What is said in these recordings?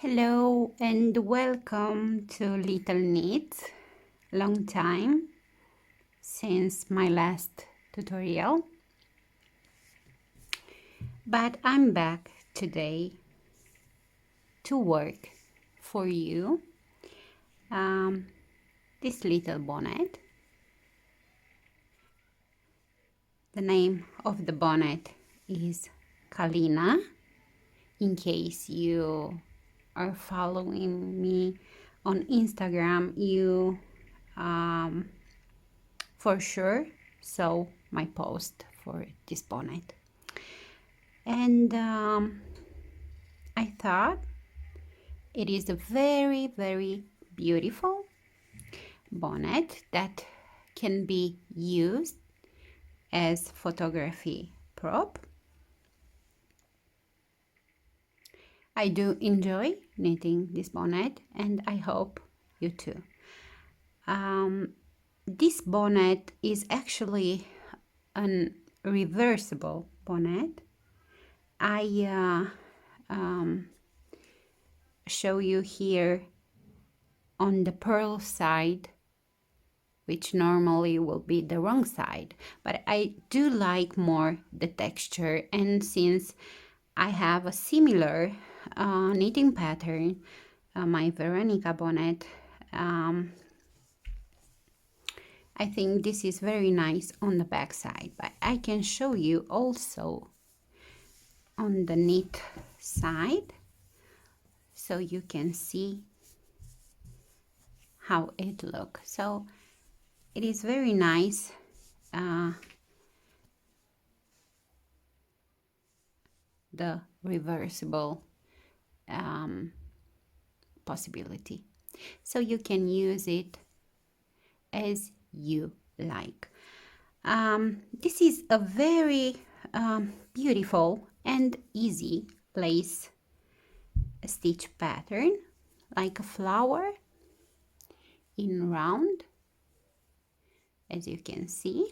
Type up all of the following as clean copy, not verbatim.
Hello and welcome to LittleKnits. Long time since my last tutorial, but I'm back today to work for you this little bonnet. The name of the bonnet is Kalina, in case you are following me on Instagram. You for sure saw my post for this bonnet, and I thought it is a very beautiful bonnet that can be used as photography prop. I do enjoy knitting this bonnet, and I hope you too. This bonnet is actually an reversible bonnet. I show you here on the purl side, which normally will be the wrong side, but I do like more the texture, and since I have a similar knitting pattern, my Veronica bonnet, I think this is very nice on the back side, but I can show you also on the knit side so you can see how it looks. So it is very nice. The reversible possibility, so you can use it as you like. This is a very beautiful and easy lace stitch pattern, like a flower in round, as you can see.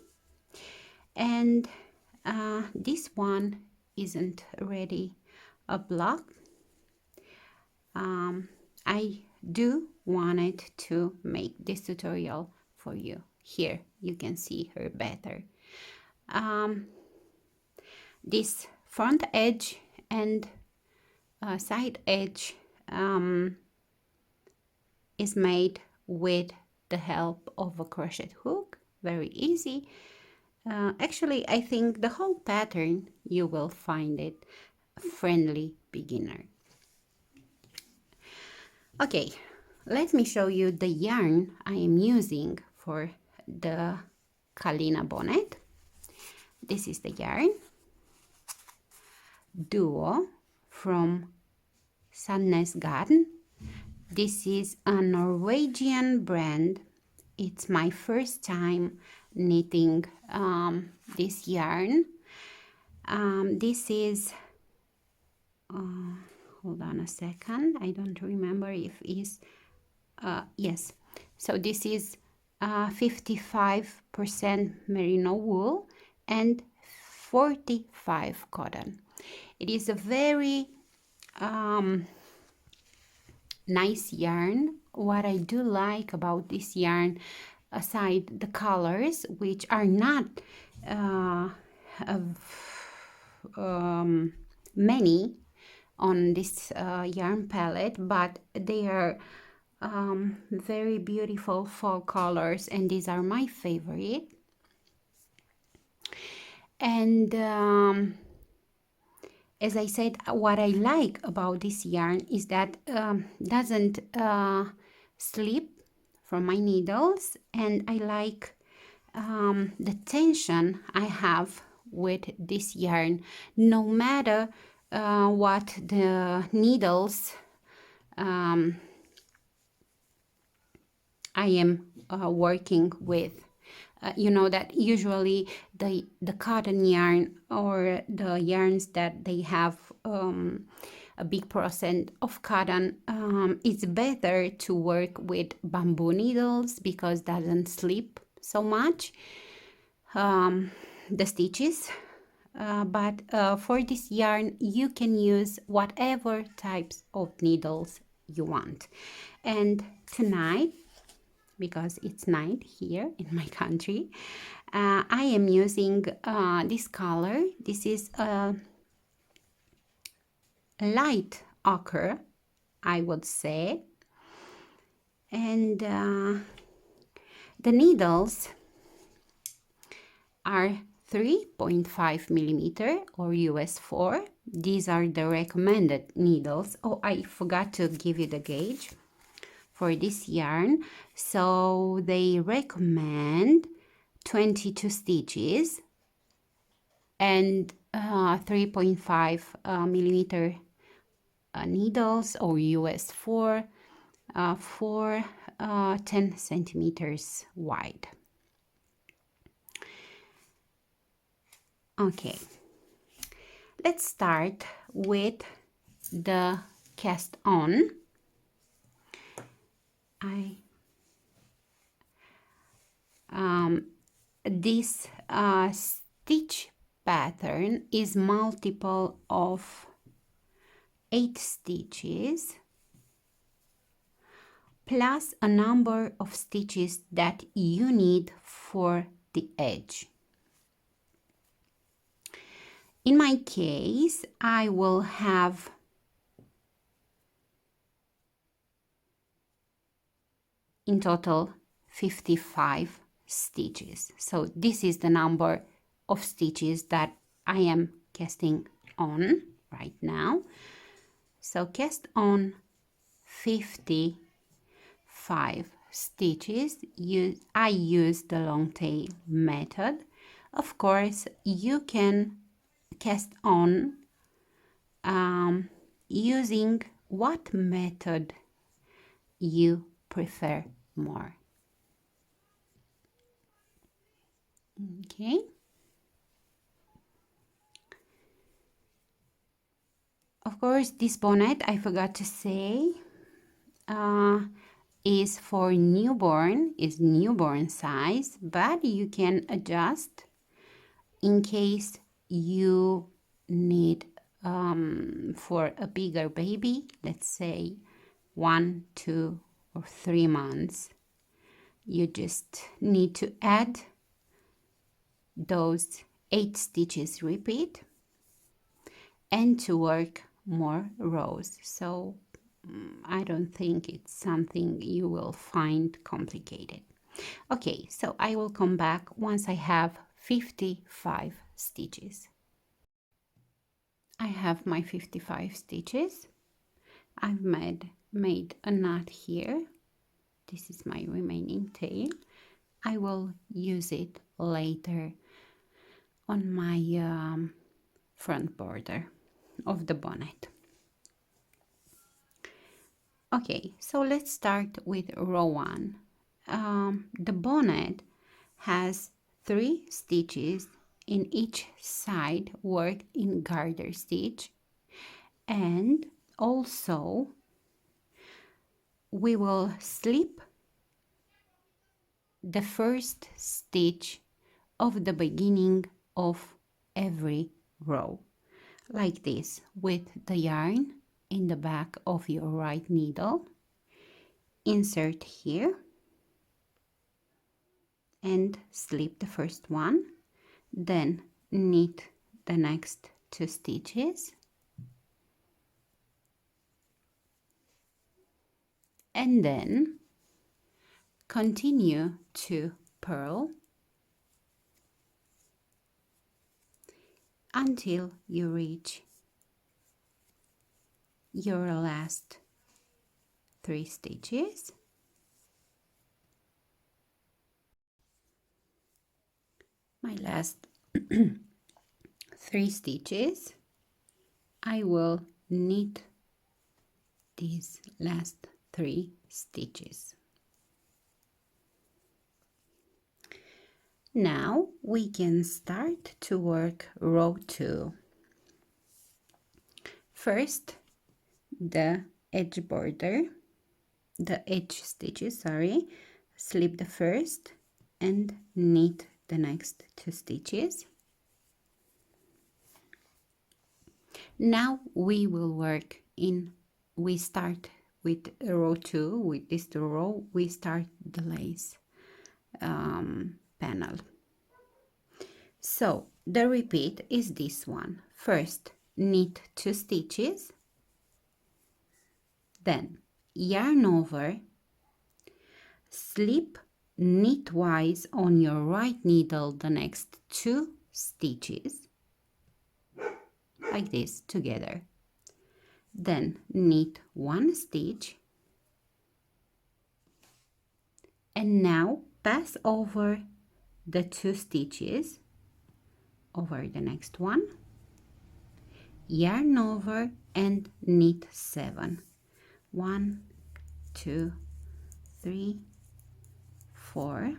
And this one isn't really a block. I do wanted to make this tutorial for you. Here you can see her better. This front edge and side edge is made with the help of a crochet hook. Very easy. Actually, I think the whole pattern you will find it friendly beginner. Okay, let me show you the yarn I am using for the Kalina bonnet. This is the yarn Duo from Sadness Garden. This is a Norwegian brand. It's my first time knitting this yarn. This is hold on a second, I don't remember if it's yes, so this is 55% merino wool and 45 cotton. It is a very nice yarn. What I do like about this yarn, aside the colors, which are not many on this yarn palette, but they are very beautiful fall colors, and these are my favorite. And as I said, what I like about this yarn is that doesn't slip from my needles, and I like the tension I have with this yarn, no matter what the needles I am working with. You know that usually the cotton yarn, or the yarns that they have a big percent of cotton, it's better to work with bamboo needles because doesn't slip so much the stitches. but for this yarn you can use whatever types of needles you want. And tonight, because it's night here in my country, I am using this color. This is a light ochre, I would say, and the needles are 3.5 millimeter or US 4. These are the recommended needles. Oh, I forgot to give you the gauge for this yarn. So they recommend 22 stitches and 3.5 millimeter needles or US 4 for 10 centimeters wide. Okay, let's start with the cast on. This stitch pattern is multiple of 8 stitches plus a number of stitches that you need for the edge. In my case, I will have in total 55 stitches. So this is the number of stitches that I am casting on right now. So cast on 55 stitches. I use the long tail method. Of course, you can cast on using what method you prefer more. Okay. Of course, this bonnet, I forgot to say, is for newborn, is newborn size, but you can adjust in case you need for a bigger baby, let's say 1, 2, or 3 months. You just need to add those 8 stitches repeat and to work more rows. So I don't think it's something you will find complicated. Okay, so I will come back once I have 55 stitches. I have my 55 stitches. I've made a knot here. This is my remaining tail. I will use it later on my front border of the bonnet. Okay, so let's start with row 1. The bonnet has 3 stitches in each side worked in garter stitch, and also we will slip the first stitch of the beginning of every row, like this, with the yarn in the back of your right needle. Insert here and slip the first one, then knit the next 2 stitches, and then continue to purl until you reach your last 3 stitches. My last 3 stitches, I will knit these last 3 stitches. Now we can start to work row 2. First, the edge border, the edge stitches, slip the first and knit the next 2 stitches. Now we will work in, we start with row 2, with this row, we start the lace panel. So the repeat is this one. First, knit 2 stitches, then yarn over, slip knitwise on your right needle the next 2 stitches, like this together. Then knit 1 stitch, and now pass over the 2 stitches over the next one, yarn over and knit 7. 1, 2, 3, 4,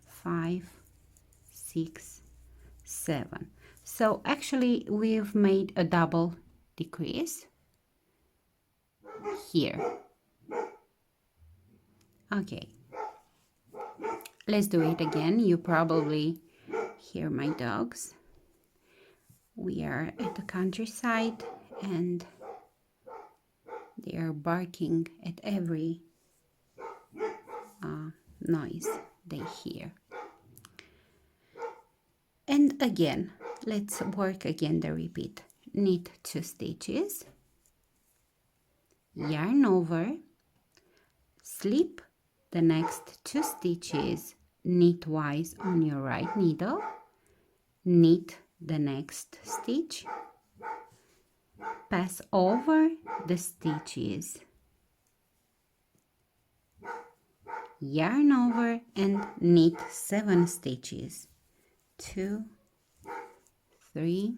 5, 6, 7. So actually we've made a double decrease here. Okay, let's do it again. You probably hear my dogs. We are at the countryside and they are barking at every noise they hear. And again, let's work again the repeat. Knit 2 stitches, yarn over, slip the next 2 stitches knitwise on your right needle, knit the next stitch, pass over the stitches, yarn over and knit 7 stitches. 2, 3,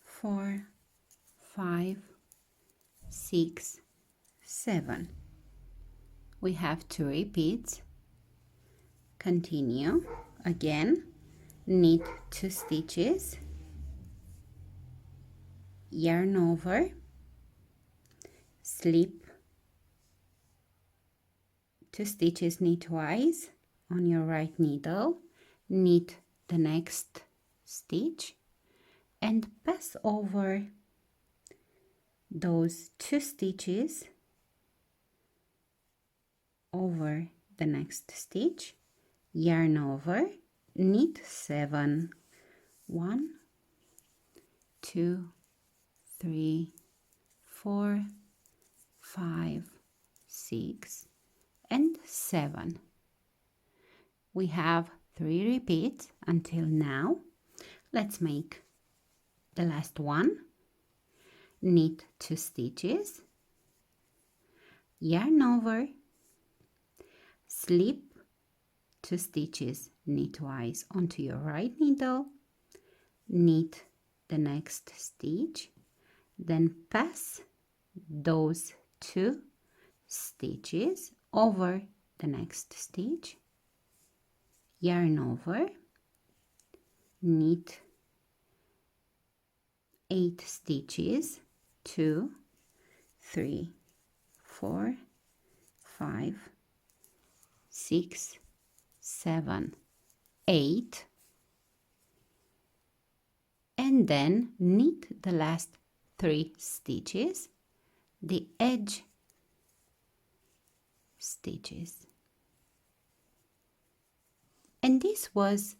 4, 5, 6, 7. We have 2 repeats. Continue again, knit 2 stitches, yarn over, slip 2 stitches knitwise on your right needle, knit the next stitch and pass over those 2 stitches over the next stitch, yarn over, knit 7. 1, 2, 3, 4, 5, 6 and 7. We have 3 repeats until now. Let's make the last one. Knit 2 stitches, yarn over, slip 2 stitches knitwise onto your right needle, knit the next stitch, then pass those 2 stitches over the next stitch, yarn over, knit 8 stitches, 2, 3, 4, 5, 6, 7, 8, and then knit the last 3 stitches, the edge stitches. And this was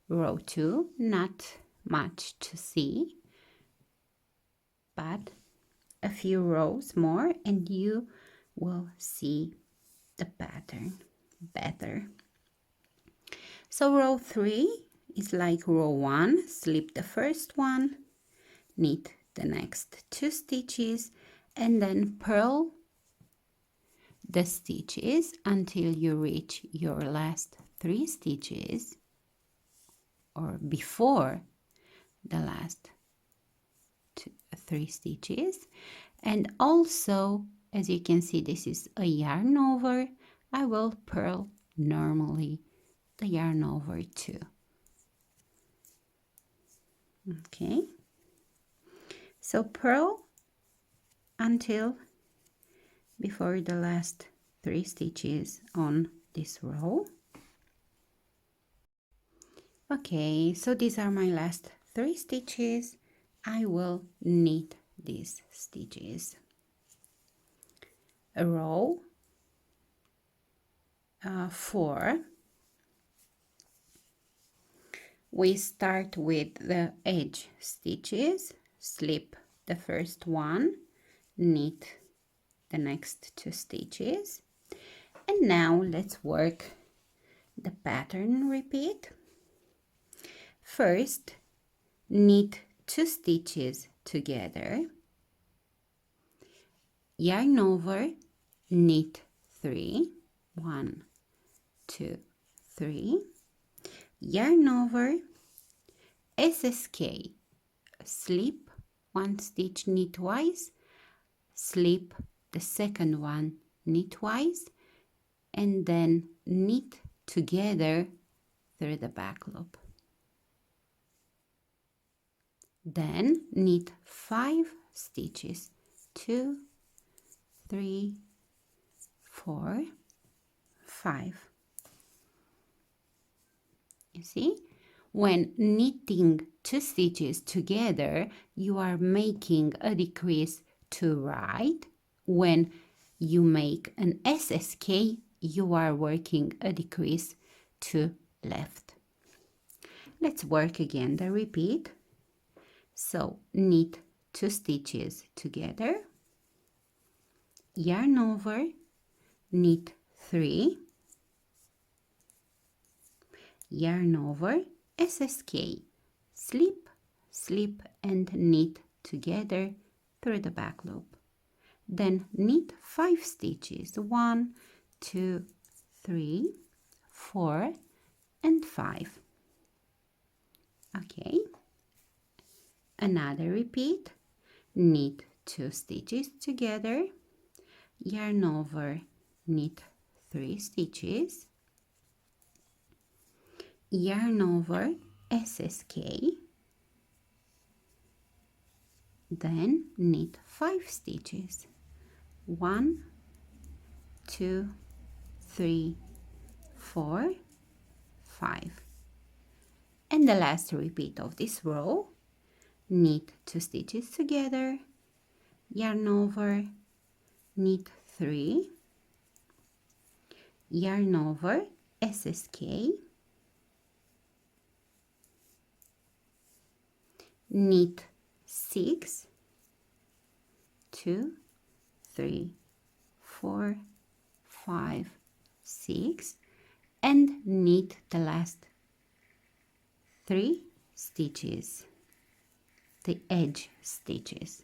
row 2, not much to see, but a few rows more and you will see the pattern better. So row 3 is like row 1, slip the first one, knit the next 2 stitches and then purl the stitches until you reach your last 3 stitches or before the last 3 stitches. And also, as you can see, this is a yarn over. I will purl normally the yarn over too. Okay, so purl until before the last 3 stitches on this row. Okay, so these are my last 3 stitches. I will knit these stitches. A row 4. We start with the edge stitches, slip the first one, knit the next 2 stitches, and now let's work the pattern repeat. First, knit 2 stitches together, yarn over, knit 3, 1, 2, 3, yarn over, SSK, slip 1 stitch knitwise, slip the second one knitwise, and then knit together through the back loop. Then knit 5 stitches, 2, 3, 4, 5. You see, when knitting 2 stitches together, you are making a decrease to right. When you make an SSK, you are working a decrease to left. Let's work again the repeat. So knit 2 stitches together, yarn over, knit 3, yarn over, SSK, slip, slip and knit together through the back loop. Then knit 5 stitches, 1, 2, 3, 4 and 5. Okay, another repeat, knit 2 stitches together, yarn over, knit 3 stitches, yarn over, SSK, then knit 5 stitches, 1, 2, 3, 4, 5. And the last repeat of this row, knit 2 stitches together, yarn over, knit 3, yarn over, SSK, knit 6, 2, 3, 4, 5, 6, and knit the last 3 stitches, the edge stitches.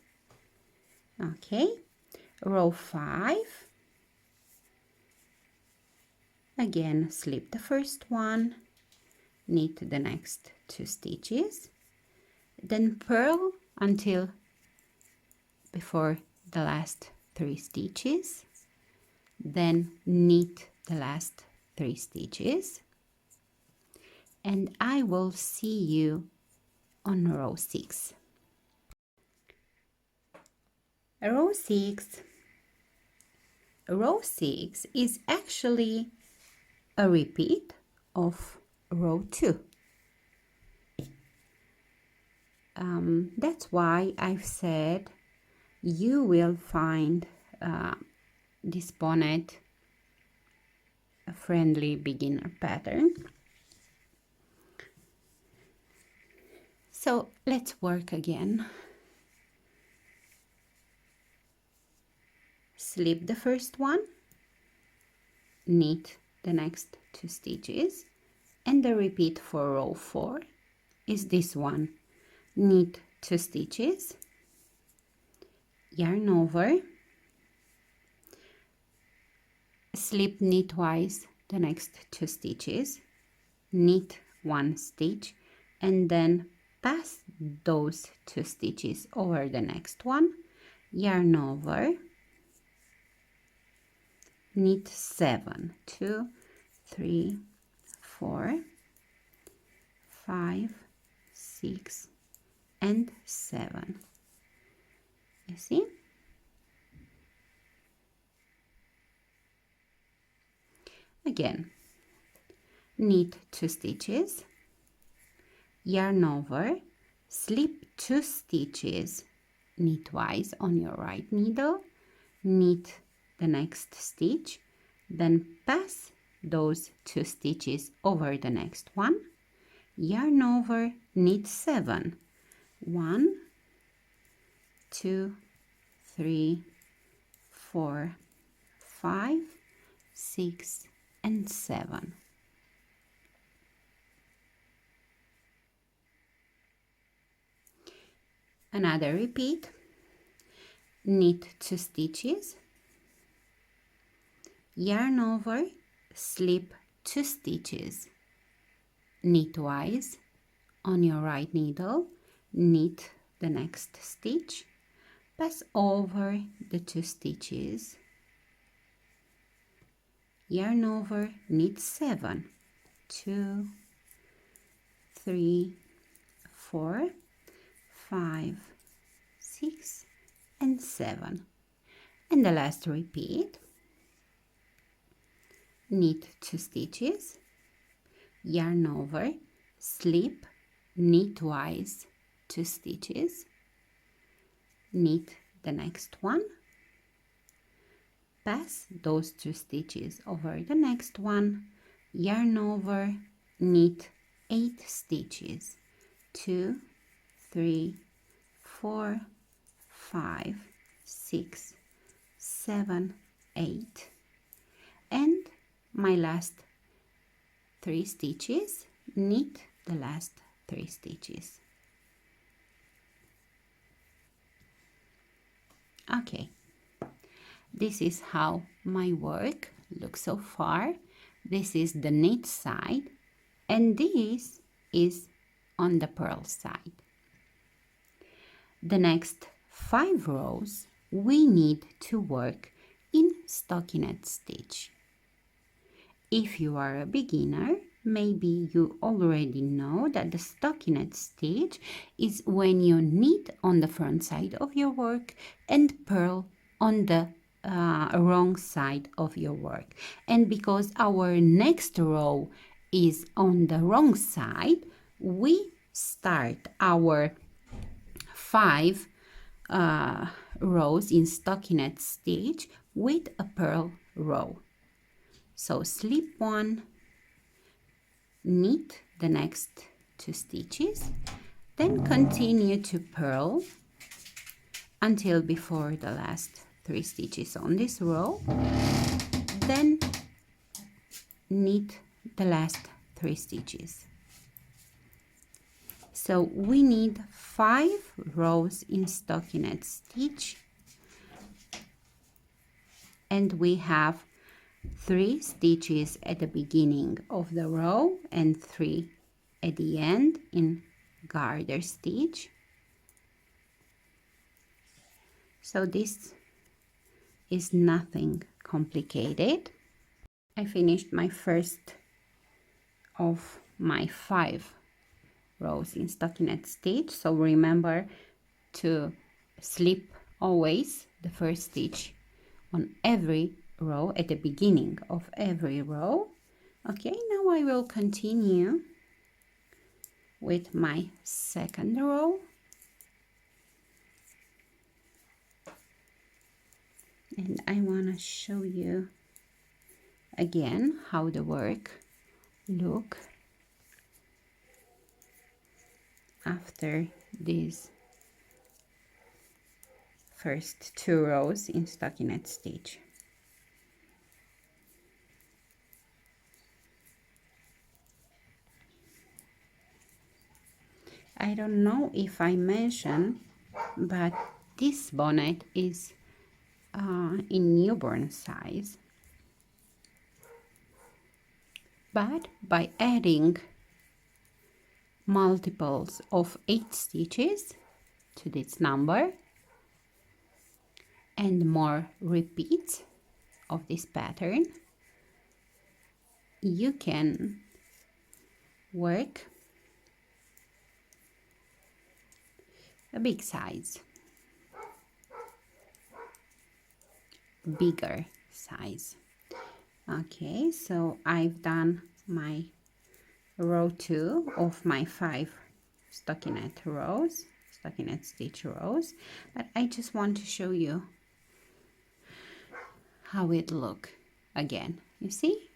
Okay, row 5, again slip the first one, knit the next 2 stitches, then purl until before the last 3 stitches, then knit the last 3 stitches, and I will see you on row 6. Row 6 is actually a repeat of row 2. That's why I've said you will find this bonnet a friendly beginner pattern. So let's work again. Slip the first one, knit the next 2 stitches, and the repeat for row 4 is this one. Knit 2 stitches, yarn over, slip knitwise the next 2 stitches, knit 1 stitch, and then pass those 2 stitches over the next one, yarn over, knit 7, 2, 3, 4, 5, 6, and 7. You see? Again, knit 2 stitches, yarn over, slip 2 stitches knitwise on your right needle, knit the next stitch, then pass those 2 stitches over the next one, yarn over, knit 7, 1, 2, 3, 4, 5, 6, and 7. Another repeat, knit 2 stitches, yarn over, slip 2 stitches knitwise on your right needle, knit the next stitch, pass over the 2 stitches, yarn over, knit 7, 2, 3, 4, 5, 6, and 7. And the last repeat, knit 2 stitches, yarn over, slip knitwise 2 stitches, knit the next one, pass those 2 stitches over the next one, yarn over, knit 8 stitches, 2, 3, 4, 5, 6, 7, 8, and my last 3 stitches, knit the last 3 stitches. Okay, this is how my work looks so far. This is the knit side, and this is on the purl side. The next 5 rows we need to work in stockinette stitch. If you are a beginner, maybe you already know that the stockinette stitch is when you knit on the front side of your work and purl on the wrong side of your work. And because our next row is on the wrong side, we start our 5 rows in stockinette stitch with a purl row. So slip 1, knit the next 2 stitches, then continue to purl until before the last 3 stitches on this row, then knit the last 3 stitches. So we need 5 rows in stockinette stitch, and we have 3 stitches at the beginning of the row and 3 at the end in garter stitch. So this is nothing complicated. I finished my first of my 5 rows in stockinette stitch, so remember to slip always the first stitch on every row at the beginning of every row. Okay, now I will continue with my second row, and I want to show you again how the work look after these first 2 rows in stockinette stitch. I don't know if I mentioned, but this bonnet is in newborn size. But by adding multiples of 8 stitches to this number and more repeats of this pattern, you can work a big size, bigger size. Okay, so I've done my row 2 of my 5 stockinette rows, stockinette stitch rows, but I just want to show you how it look again. You see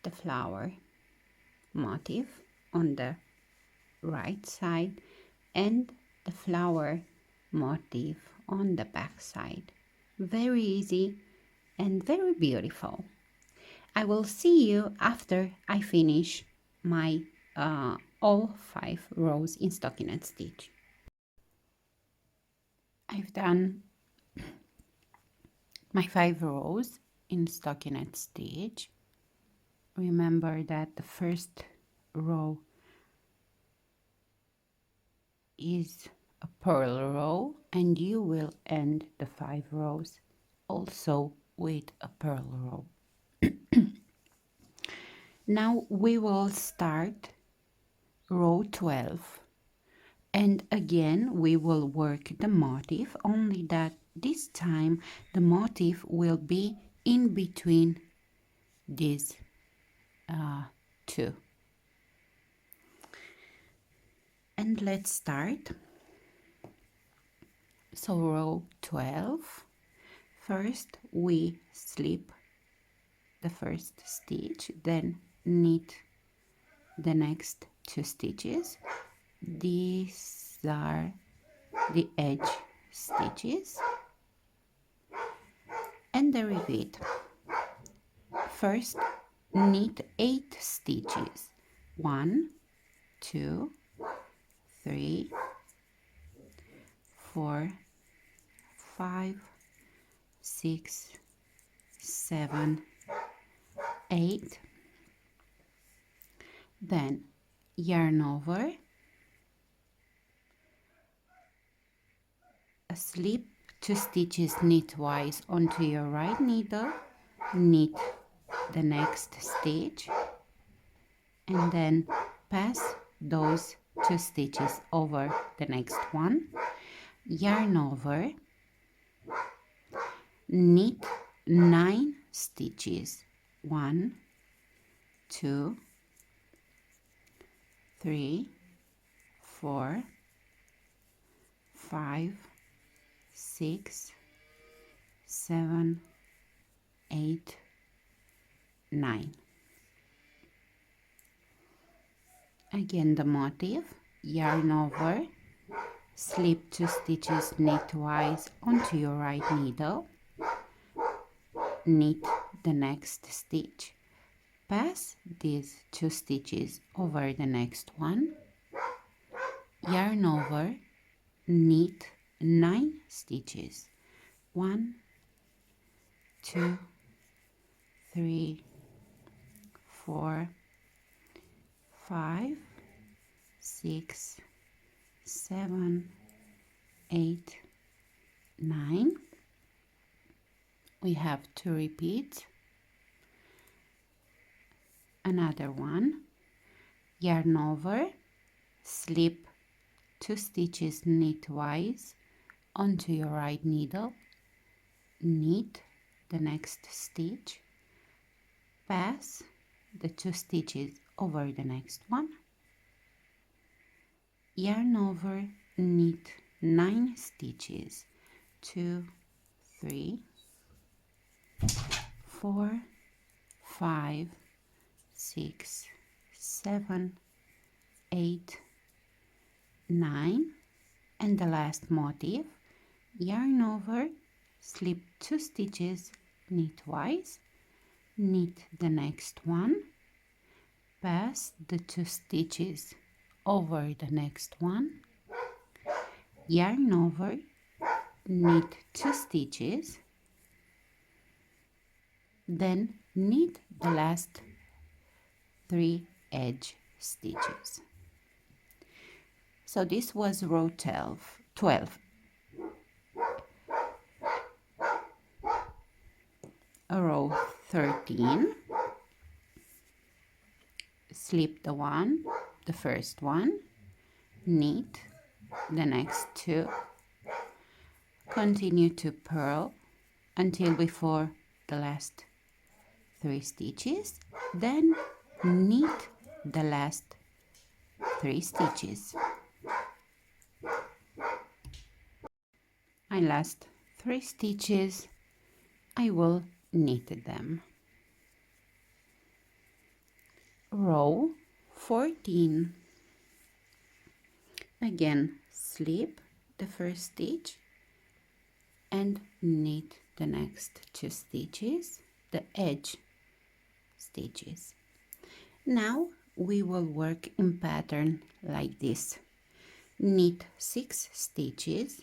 the flower motif on the right side and the flower motif on the back side. Very easy and very beautiful. I will see you after I finish my all 5 rows in stockinette stitch. I've done my 5 rows in stockinette stitch. Remember that the first row is a purl row, and you will end the 5 rows also with a purl row. Now we will start row 12, and again we will work the motif, only that this time the motif will be in between these two. And let's start. So row 12, first we slip the first stitch, then knit the next 2 stitches. These are the edge stitches, and the repeat. First knit 8 stitches, 1, 2, 3, 4, 5, 6, 7, 8. Then yarn over, slip 2 stitches knitwise onto your right needle, knit the next stitch, and then pass those 2 stitches over the next one, yarn over, knit 9 stitches, 1, 2, 3, 4, 5, 6, 7, 8, 9. Again the motif, yarn over, slip 2 stitches knitwise onto your right needle, knit the next stitch, pass these 2 stitches over the next one, yarn over, knit 9 stitches, 1, 2, 3, 4, 5, 6, 7, 8, 9. We have to repeat another one, yarn over, slip 2 stitches knitwise onto your right needle, knit the next stitch, pass the 2 stitches over the next one, yarn over, knit 9 stitches, 2, 3, 4, 5, 6, 7, 8, 9, and the last motif, yarn over, slip 2 stitches knitwise, knit the next one, pass the 2 stitches over the next one, yarn over, knit 2 stitches, then knit the last 3 edge stitches. So this was row 12. Row 13, slip the first one, knit the next 2, continue to purl until before the last 3 stitches, then knit the last 3 stitches. My last 3 stitches, I will knit them. Row 14. Again, slip the first stitch and knit the next 2 stitches, the edge stitches. Now we will work in pattern like this. Knit 6 stitches,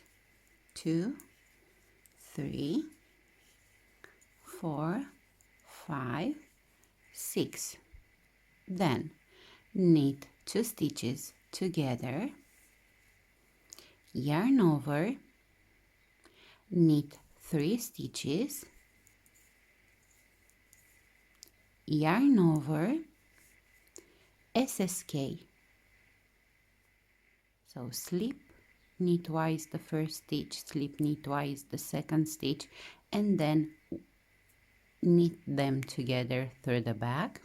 2, 3, 4, 5, 6. Then knit 2 stitches together, yarn over, knit 3 stitches, yarn over, SSK. So slip, knit twice the first stitch, slip, knit twice the second stitch, and then knit them together through the back.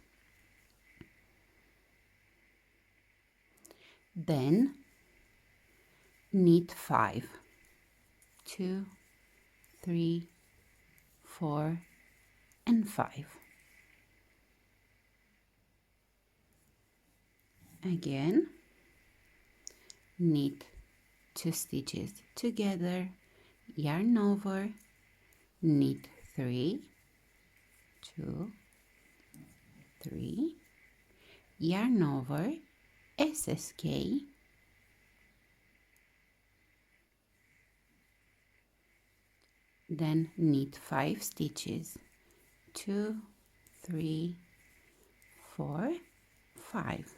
Then knit 5, 2, 3, 4, and 5. Again, knit 2 stitches together, yarn over, knit 3, 2, 3, yarn over, SSK, then knit 5 stitches, 2, 3, 4, 5.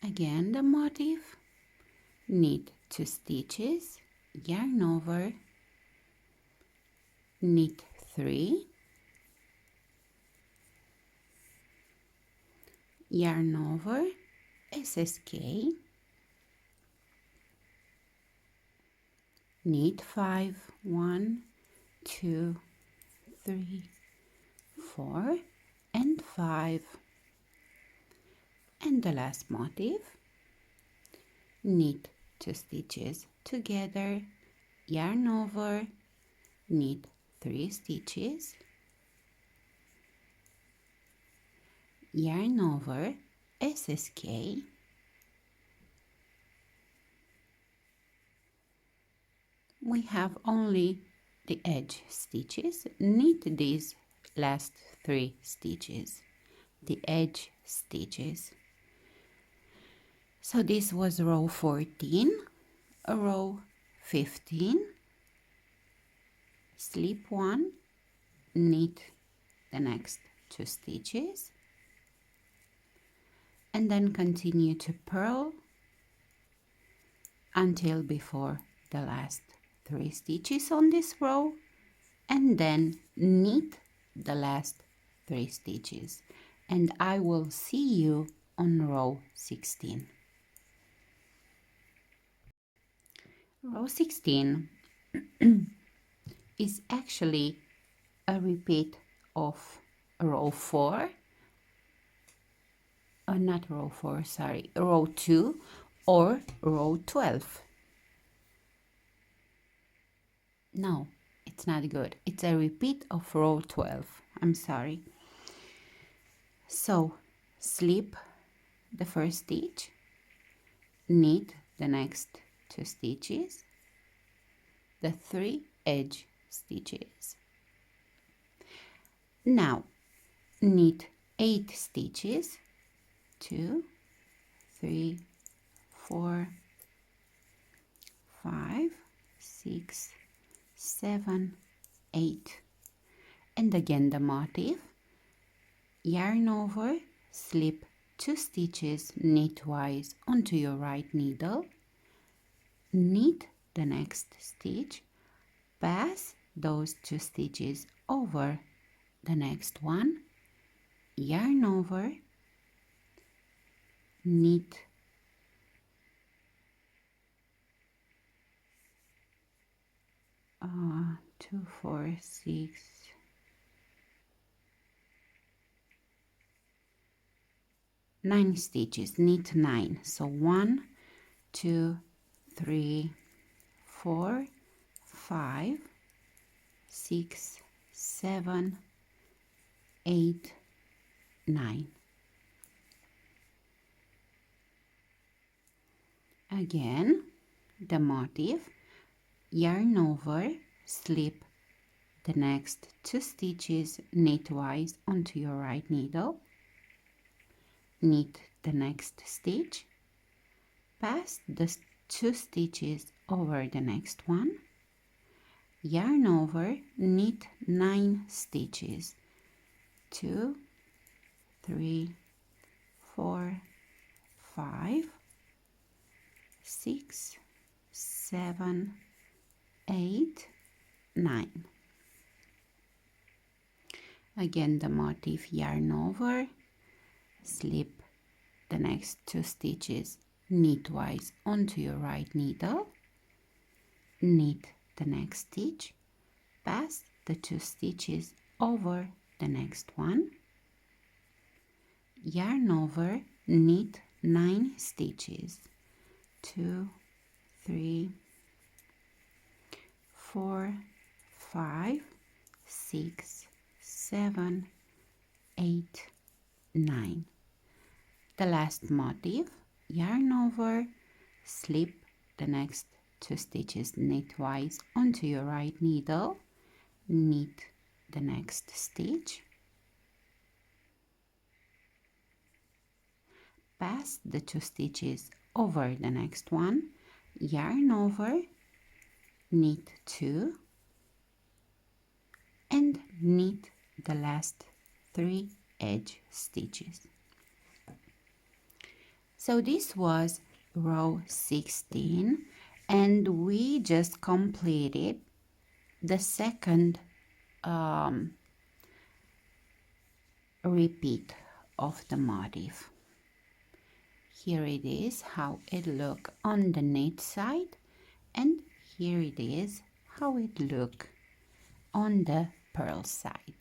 Again the motif, knit 2 stitches, yarn over, knit 3, yarn over, SSK, knit 5, 1, 2, 3, 4, and 5. And the last motif, knit 2 stitches together, yarn over, knit 3 stitches, yarn over, SSK, we have only the edge stitches. Knit these last 3 stitches, the edge stitches. So this was row 14, row 15, slip 1, knit the next 2 stitches, and then continue to purl until before the last 3 stitches on this row, and then knit the last 3 stitches, and I will see you on row 16. Row 16 is actually a repeat of row 4, not row 4, sorry, row 2 or row 12. No, it's not good. It's a repeat of row 12. I'm sorry. So slip the first stitch, knit the next 2 stitches, the 3 edge stitches. Now knit 8 stitches, 2, 3, 4, 5, 6, 7, 8, and again the motif, yarn over, slip 2 stitches knitwise onto your right needle, knit the next stitch, pass those 2 stitches over the next one, yarn over, knit 2, 4, 6, 9 stitches, knit 9. So 1, 2, 3, 4, 5, 6, 7, 8, 9. Again, the motif, yarn over, slip the next 2 stitches knitwise onto your right needle, knit the next stitch, pass the 2 stitches over the next one, yarn over, knit 9 stitches, 2, 3, 4, 5, 6, 7, 8, 9. Again, the motif, yarn over, slip the next 2 stitches knitwise onto your right needle, knit the next stitch, pass the 2 stitches over the next one, yarn over, knit 9 stitches, 2, 3, 4, 5, 6, 7, 8, 9. The last motif, yarn over, slip the next 2 stitches knitwise onto your right needle, knit the next stitch, pass the 2 stitches over the next one, yarn over, knit 2, and knit the last 3 edge stitches. So this was row 16, and we just completed the second repeat of the motif. Here it is how it look on the knit side, and here it is how it look on the purl side.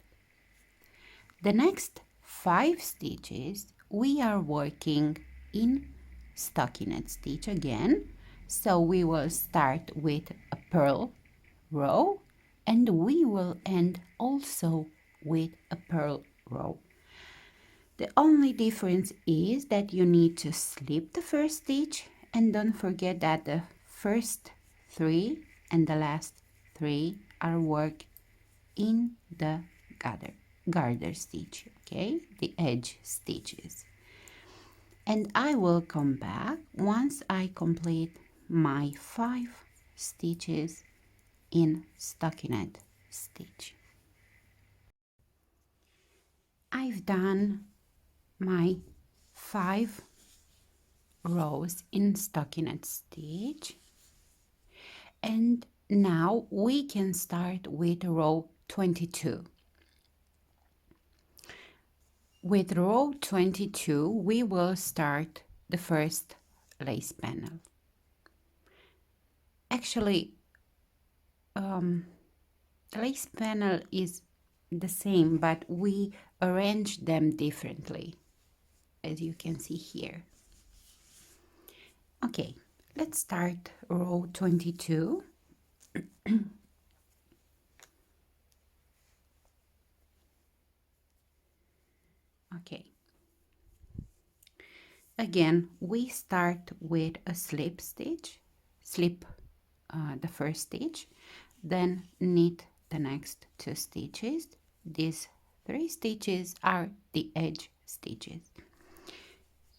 The next 5 stitches we are working in stockinette stitch again, so we will start with a purl row and we will end also with a purl row. The only difference is that you need to slip the first stitch, and don't forget that the first 3 and the last 3 are worked in the garter stitch, okay, the edge stitches. And I will come back once I complete my 5 stitches in stockinette stitch. I've done my 5 rows in stockinette stitch, and now we can start with row 22. With row 22 we will start the first lace panel. Actually the lace panel is the same, but we arrange them differently, as you can see here. Okay, let's start row 22. Okay, again we start with a slip stitch, slip the first stitch, then knit the next 2 stitches. These 3 stitches are the edge stitches,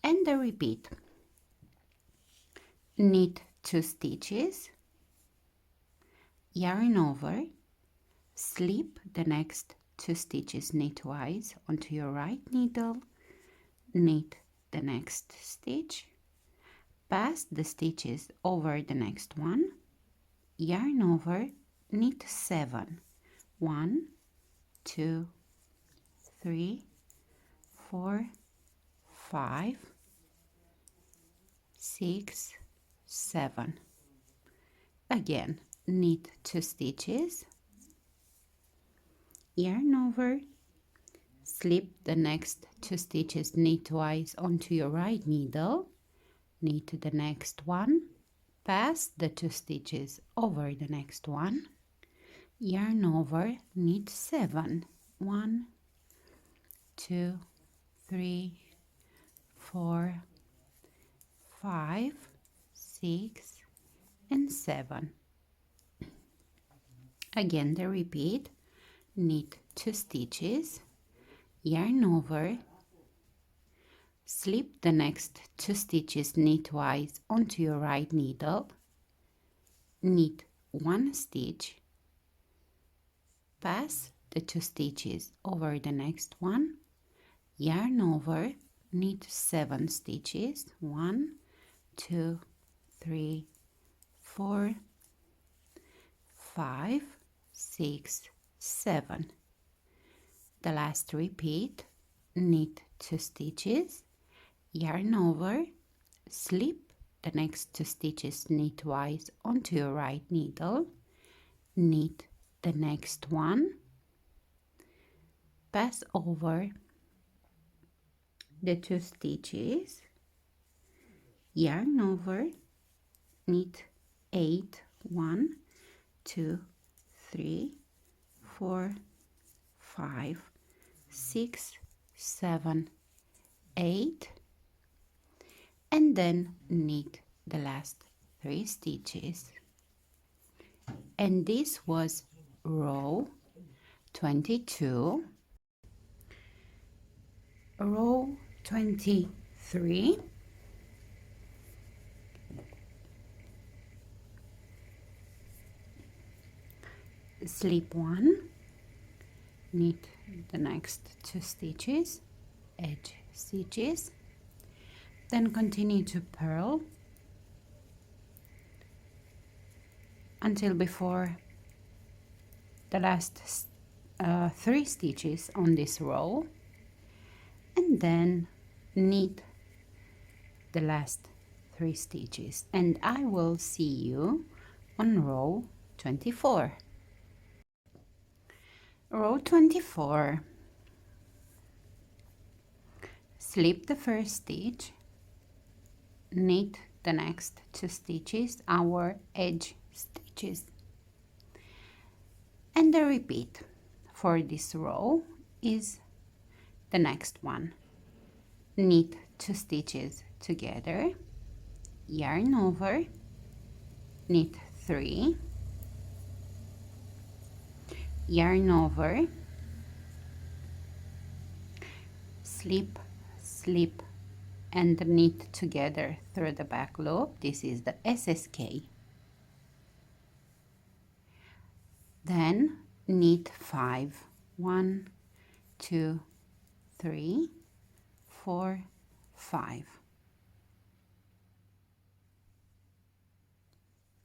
and the repeat. Knit 2 stitches, yarn over, slip the next 2 stitches knitwise onto your right needle, knit the next stitch, pass the stitches over the next one, yarn over, knit 7, 1, 2, 3, 4, 5, 6, 7. Again, knit 2 stitches, yarn over, slip the next 2 stitches knitwise onto your right needle, knit to the next one, pass the 2 stitches over the next one, yarn over, knit 7, 1, 2, 3, 4, 5, 6, and 7. Again the repeat, knit 2 stitches, yarn over, slip the next 2 stitches knitwise onto your right needle, knit 1 stitch, pass the 2 stitches over the next one, yarn over, knit 7 stitches, 1, 2, 3, 4, 5, 6, 7. The last repeat, knit 2 stitches, yarn over, slip the next 2 stitches knitwise onto your right needle, knit the next one, pass over the 2 stitches, yarn over, knit 8, 1, 2, 3, 4, 5, 6, 7, 8, and then knit the last 3 stitches. And this was row 22. Row 23. Slip 1, knit the next 2 stitches, edge stitches, then continue to purl until before the last 3 stitches on this row, and then knit the last 3 stitches, and I will see you on row 24. Row 24, slip the first stitch, knit the next 2 stitches, our edge stitches, and the repeat for this row is the next one. Knit 2 stitches together, yarn over, knit 3, yarn over, slip, slip, and knit together through the back loop. This is the SSK. Then knit 5, 1, 2, 3, 4, 5.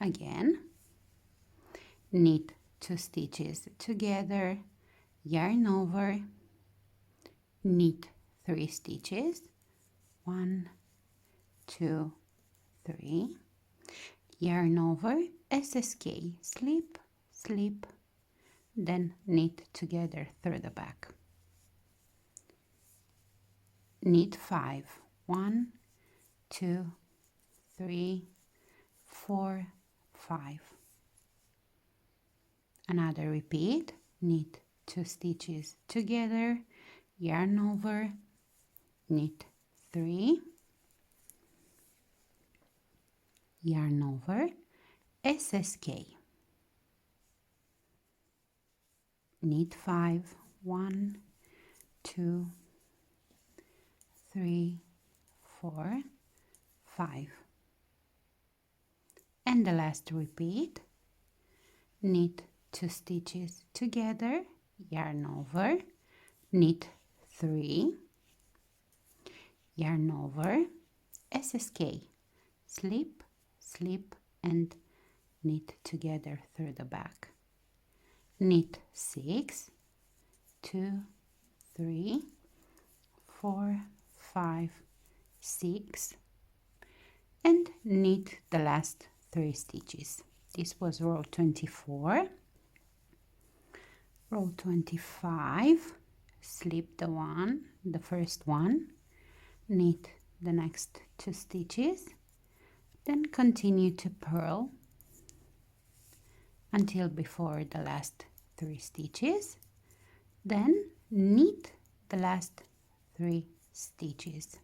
Again, knit 2 stitches together, yarn over, knit 3 stitches, 1, 2, 3, yarn over, SSK, slip, slip, then knit together through the back. Knit 5, 1, 2, 3, 4, 5. Another repeat, knit 2 stitches together, yarn over, knit 3, yarn over, SSK, knit 5, 1, 2, 3, 4, 5, and the last repeat, knit 2 stitches together, yarn over, knit 3, yarn over, SSK, slip, slip, and knit together through the back. Knit 6, 2, 3, 4, 5, 6, and knit the last 3 stitches. This was row 24. Row 25, slip the first one, knit the next 2 stitches, then continue to purl until before the last 3 stitches, then knit the last 3 stitches,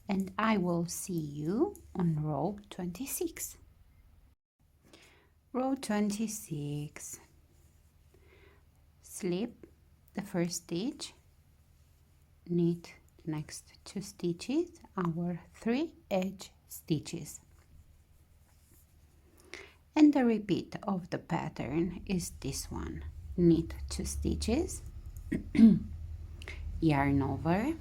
and I will see you on row 26. Row 26, slip the first stitch, knit the next 2 stitches, our 3 edge stitches, and the repeat of the pattern is this one. Knit 2 stitches, yarn over,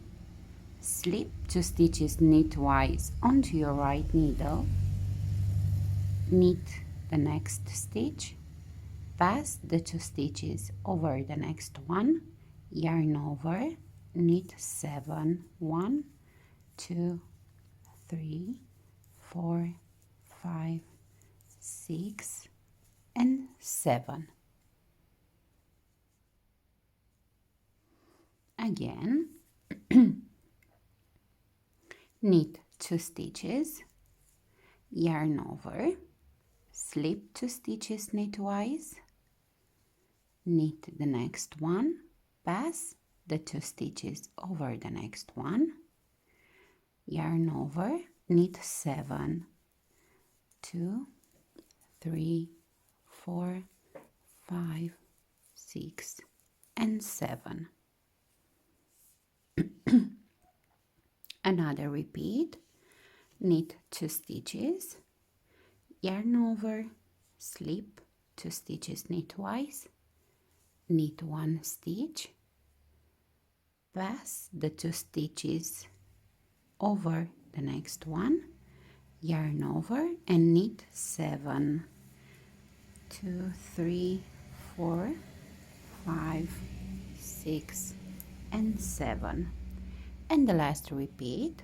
slip 2 stitches knitwise onto your right needle, knit the next stitch, pass the 2 stitches over the next one, yarn over, knit 7, 1, 2, 3, 4, 5, 6 and 7. Again, knit 2 stitches, yarn over, slip 2 stitches knitwise, knit the next one, pass the 2 stitches over the next one, yarn over, knit 7, 2, 3, 4, 5, 6 and 7. Another repeat, knit 2 stitches, yarn over, slip 2 stitches knitwise, knit 1 stitch, pass the 2 stitches over the next one, yarn over and knit 7, 2, 3, 4, 5, 6 and 7. And the last repeat,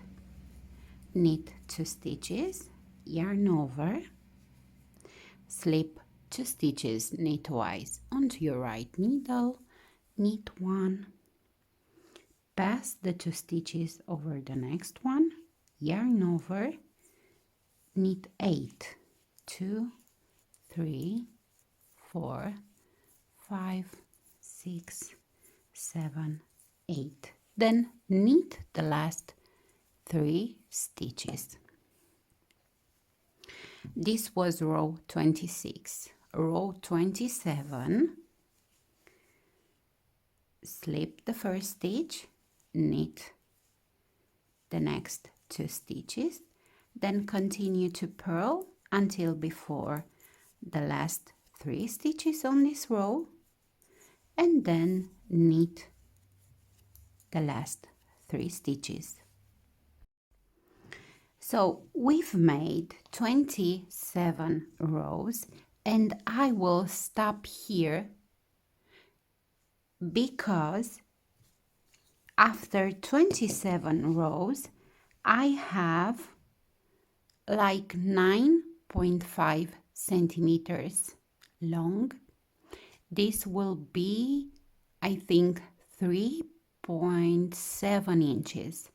knit 2 stitches, yarn over, slip 2 stitches knitwise onto your right needle, knit 1, pass the 2 stitches over the next one, yarn over, knit 8, 2, 3, 4, 5, 6, 7, 8. Then knit the last 3 stitches. This was row 26. Row 27, slip the first stitch, knit the next 2 stitches, then continue to purl until before the last 3 stitches on this row, and then knit the last 3 stitches. So we've made 27 rows, and I will stop here because after 27 rows I have like 9.5 centimeters long. This will be, I think, 3.7 inches.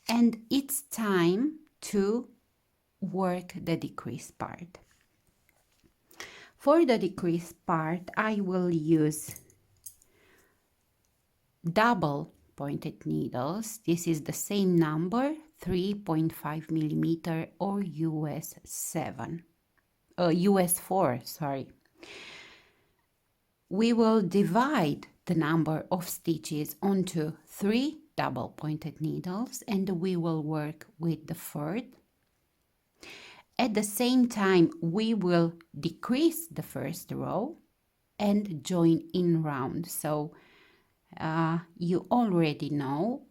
And it's time to work the decrease part. For the decrease part, I will use double pointed needles. This is the same number, 3.5 millimeter or US 4, sorry. We will divide the number of stitches onto 3 double pointed needles, and we will work with the third. At the same time, we will decrease the first row and join in round. So you already know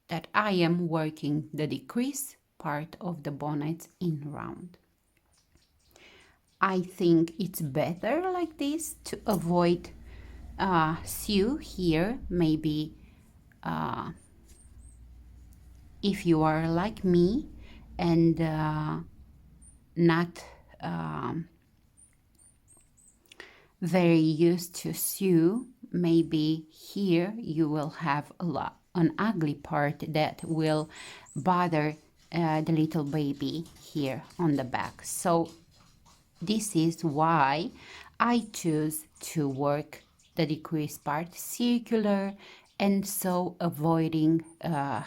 that I am working the decrease part of the bonnet in round. I think it's better like this to avoid sew here. Maybe if you are like me and not very used to sew, maybe here you will have an ugly part that will bother the little baby here on the back. So this is why I choose to work the decrease part circular, and so avoiding the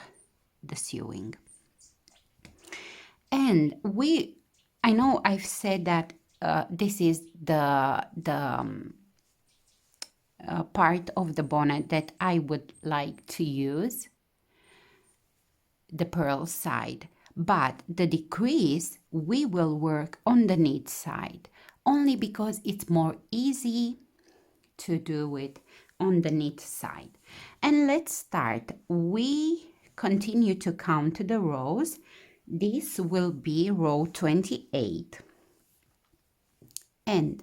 sewing. And I know I've said that this is the part of the bonnet that I would like to use, the purl side, but the decrease we will work on the knit side, only because it's more easy to do it on the knit side. And let's start. We continue to count the rows. This will be row 28, and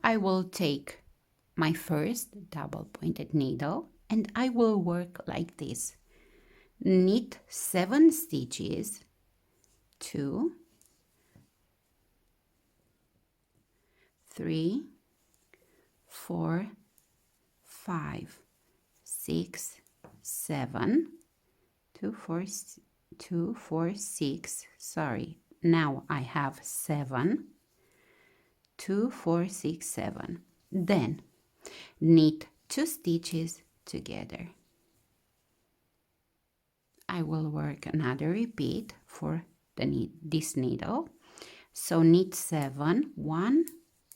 I will take my first double pointed needle and I will work like this. Knit 7 stitches, 2, 3, 4, 5, 6, 7, 2, 4, 6, sorry, now I have 7, 2, 4, 6, 7. Then knit 2 stitches together. I will work another repeat for this needle. So knit 7, 1,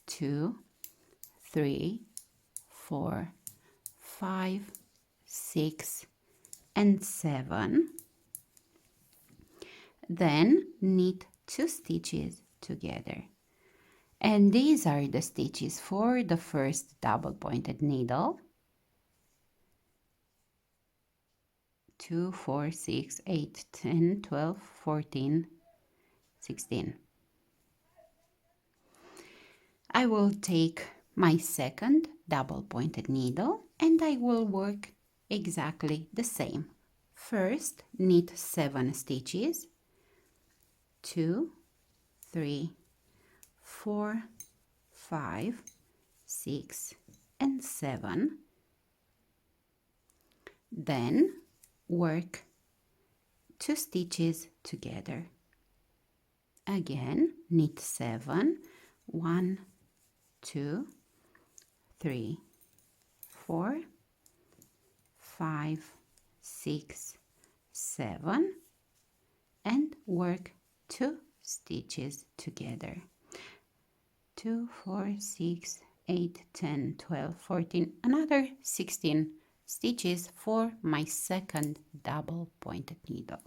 2, 3, 4, 5, 6, and 7. Then knit 2 stitches together. And these are the stitches for the first double pointed needle. 2, 4, 6, 8, 10, 12, 14, 16. I will take my second double pointed needle and I will work exactly the same. First, knit 7 stitches, 2, 3, 4, 5, 6, and 7. Then work 2 stitches together. Again, knit 7, 1, 2, 3, 4, 5, 6, 7, and work 2 stitches together. 2, 4, 6, 8, 10, 12, 14, another 16 stitches for my second double pointed needle.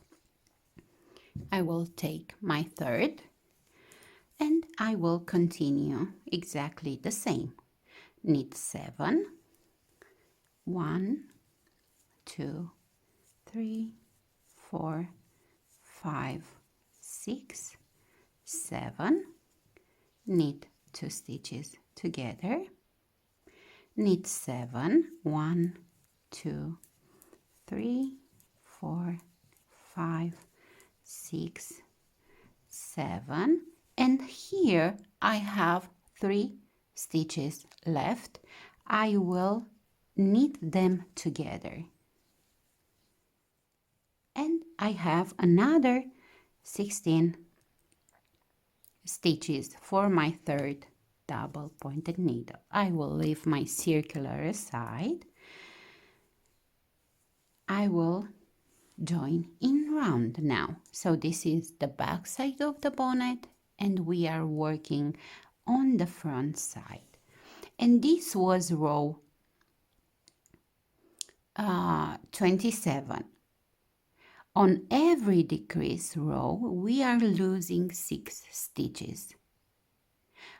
I will take my third and I will continue exactly the same. Knit 7, 1, 2, 3, 4, 5, 6, 7, knit 2 stitches together, knit 7, 1, 2, 3, 4, 5, 6, 7, and here I have 3 stitches left. I will knit them together and I have another 16 stitches for my third double pointed needle. I will leave my circular aside. I will join in round now. So this is the back side of the bonnet and we are working on the front side. And this was row 27. On every decrease row, we are losing 6 stitches.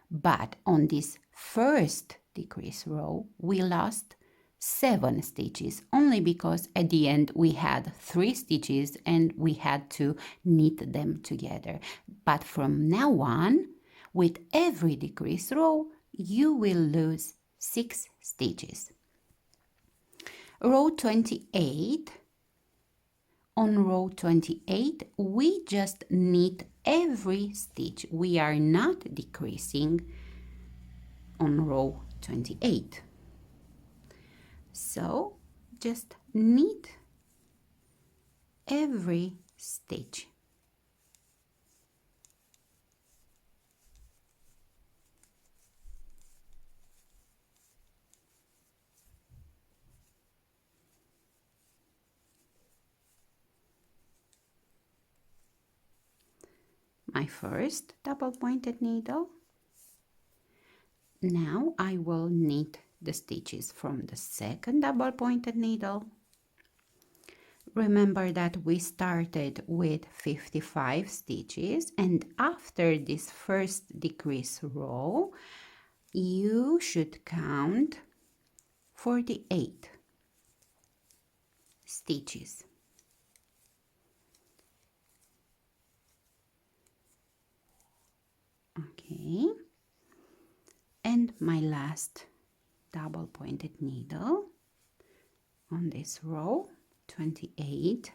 But on this first decrease row, we lost 7 stitches, only because at the end we had 3 stitches and we had to knit them together. But from now on, with every decrease row, you will lose 6 stitches. Row 28. On row 28, we just knit every stitch. We are not decreasing on row 28. So just knit every stitch. My first double pointed needle. Now I will knit the stitches from the second double pointed needle. Remember that we started with 55 stitches, and after this first decrease row you should count 48 stitches. Okay, and my last double pointed needle on this row, 28.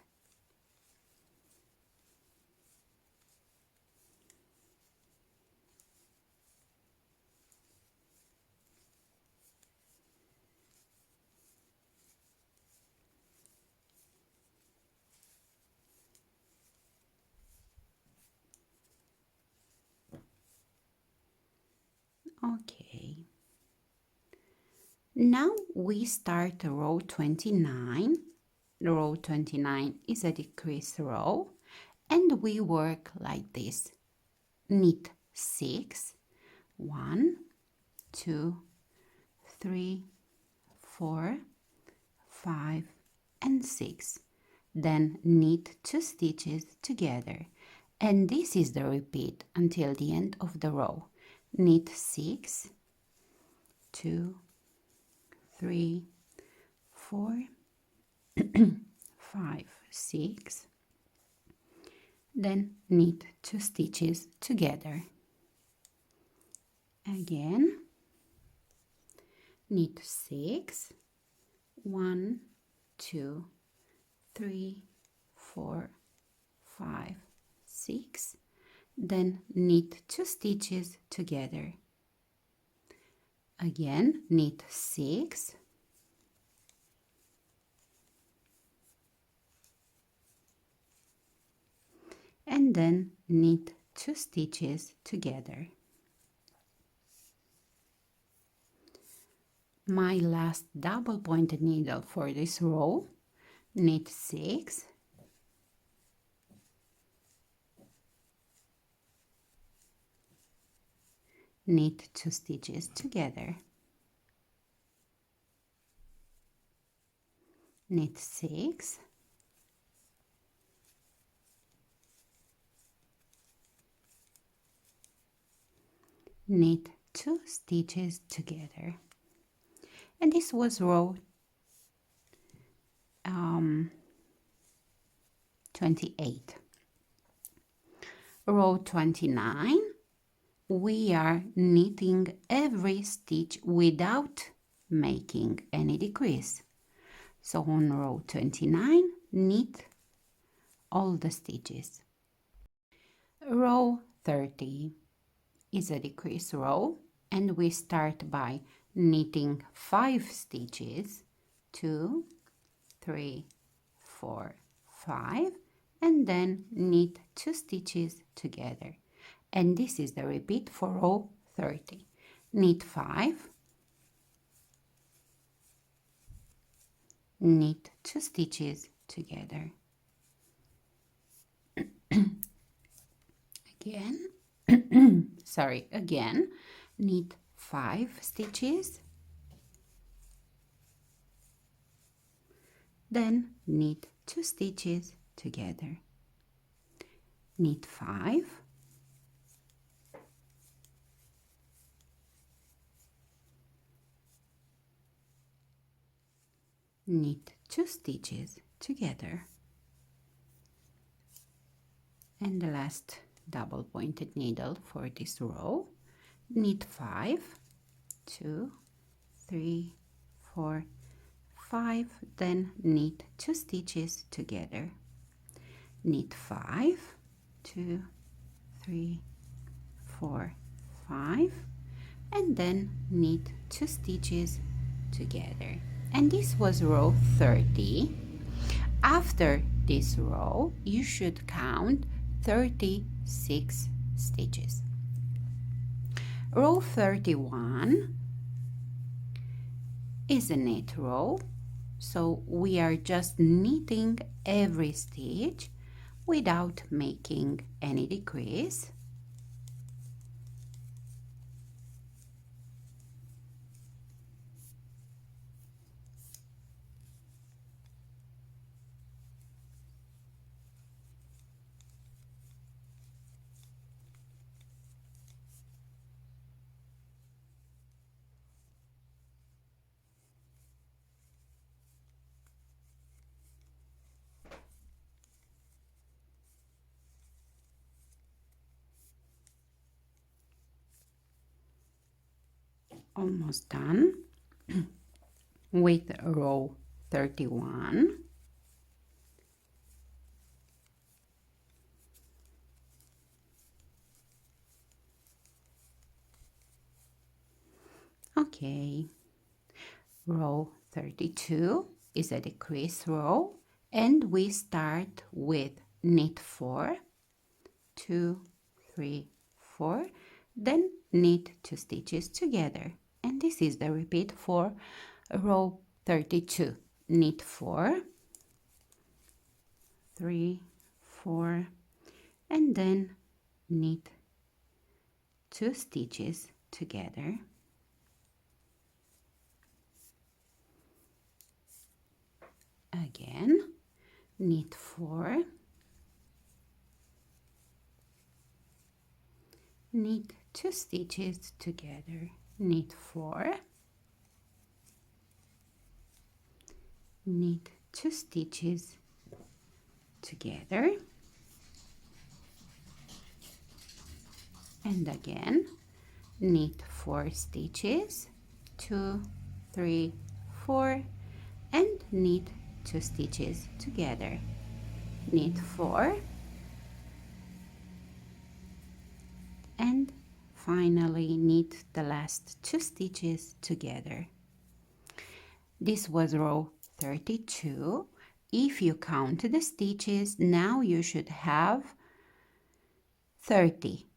Okay, now we start row 29. Row 29 is a decrease row, and we work like this. Knit 6, 1, 2, 3, 4, 5, and 6. Then knit 2 stitches together, and this is the repeat until the end of the row. Knit 6, 2, 3, 4, 5, 6, then knit 2 stitches together. Again, knit 6, 1, 2, 3, 4, 5, 6, then knit 2 stitches together. Again, knit 6, and then knit 2 stitches together. My last double pointed needle for this row, knit 6, knit 2 stitches together, knit 6, knit 2 stitches together, and this was row 28. Row 29, we are knitting every stitch without making any decrease. So on row 29, knit all the stitches. Row 30 is a decrease row, and we start by knitting 5 stitches, 2, 3, 4, 5, and then knit 2 stitches together. And this is the repeat for row 30. Knit 5, knit 2 stitches together. Again, again, knit 5 stitches, then knit 2 stitches together. Knit 5, knit 2 stitches together, and the last double pointed needle for this row, knit 5, 2, 3, 4, 5, then knit 2 stitches together. Knit 5, 2, 3, 4, 5, and then knit 2 stitches together. and this was row 30. After this row, you should count 36 stitches. Row 31 is a knit row, so we are just knitting every stitch without making any decrease. Almost done with row 31. Okay, row 32 is a decrease row, and we start with knit 4, 2, 3, 4, then knit 2 stitches together, and this is the repeat for row 32. Knit 4, 3, 4, and then knit 2 stitches together. Again, knit 4, knit 2 stitches together, knit 4, knit 2 stitches together, and again knit 4 stitches, 2, 3, 4, and knit 2 stitches together, knit 4, and finally knit the last 2 stitches together. This was row 32. If you count the stitches, now you should have 30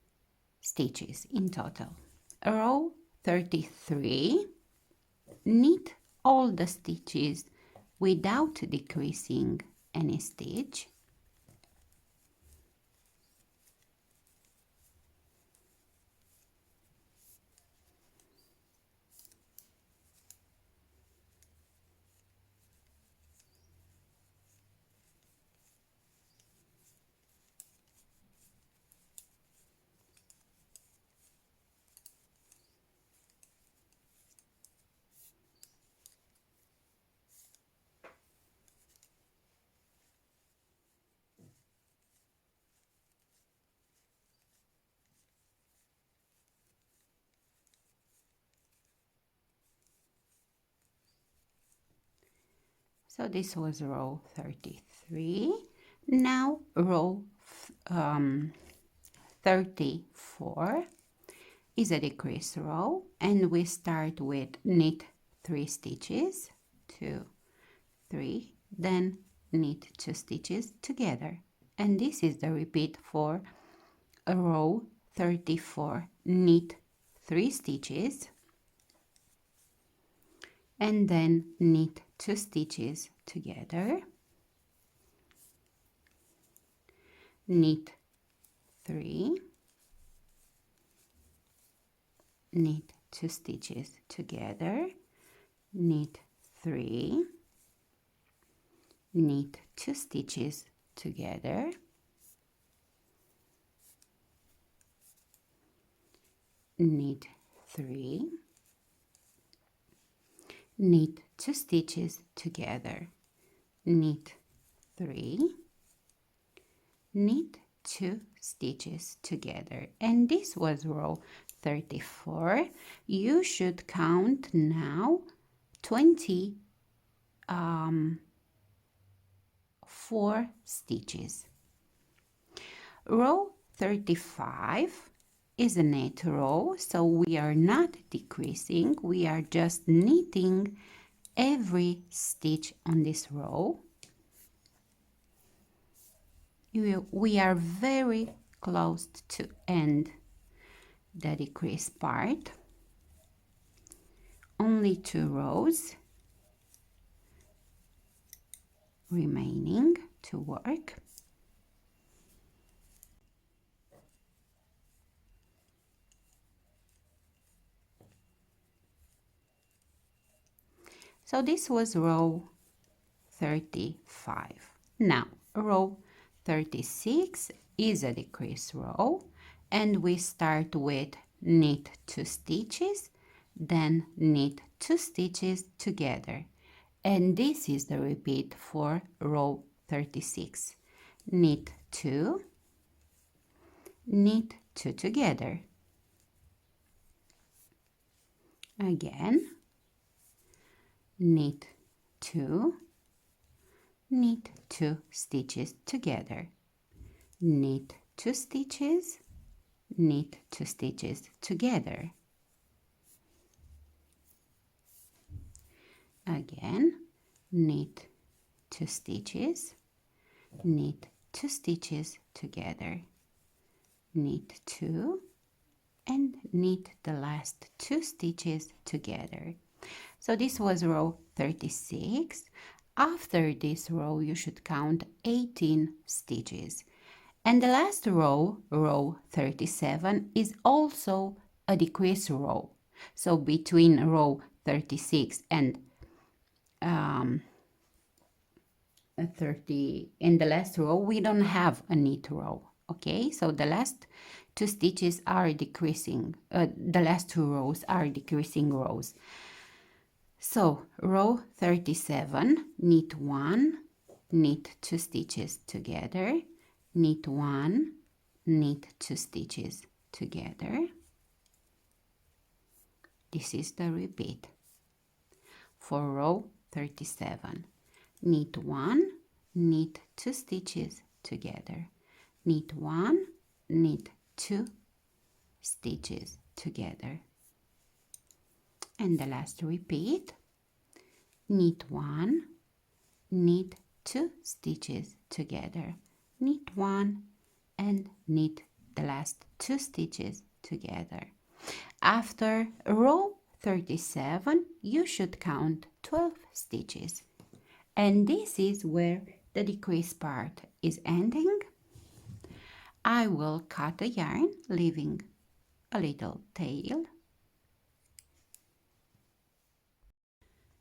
stitches in total. Row 33, knit all the stitches without decreasing any stitch. So this was row 33. Now row 34 is a decrease row, and we start with knit 3 stitches, 2, 3, then knit 2 stitches together, and this is the repeat for row 34. Knit 3 stitches and then knit 2 stitches together, knit 3, knit 2 stitches together, knit 3, knit 2 stitches together, knit 3, knit 2 stitches together, knit 3, knit 2 stitches together, and this was row 34. You should count now 4 stitches. Row 35 is a net row, so we are not decreasing, we are just knitting every stitch on this row. We are very close to end the decrease part. Only 2 rows remaining to work. So this was row 35. Now row 36 is a decrease row, and we start with knit 2 stitches, then knit 2 stitches together, and this is the repeat for row 36. Knit 2, knit 2 together, again knit 2, knit 2 stitches together, knit 2 stitches, knit 2 stitches together, again knit 2 stitches, knit 2 stitches together, knit 2, and knit the last 2 stitches together. So this was row 36. After this row you should count 18 stitches, and the last row, row 37, is also a decrease row. So between row 36 and 30 in the last row we don't have a knit row. Okay, so the last 2 stitches are decreasing, the last 2 rows are decreasing rows. So row 37, knit 1, knit 2 stitches together, knit 1, knit 2 stitches together. This is the repeat for row 37. Knit 1, knit 2 stitches together, knit 1, knit 2 stitches together, and the last repeat, knit 1, knit 2 stitches together, knit 1, and knit the last 2 stitches together. After row 37 you should count 12 stitches, and this is where the decrease part is ending. I will cut the yarn, leaving a little tail.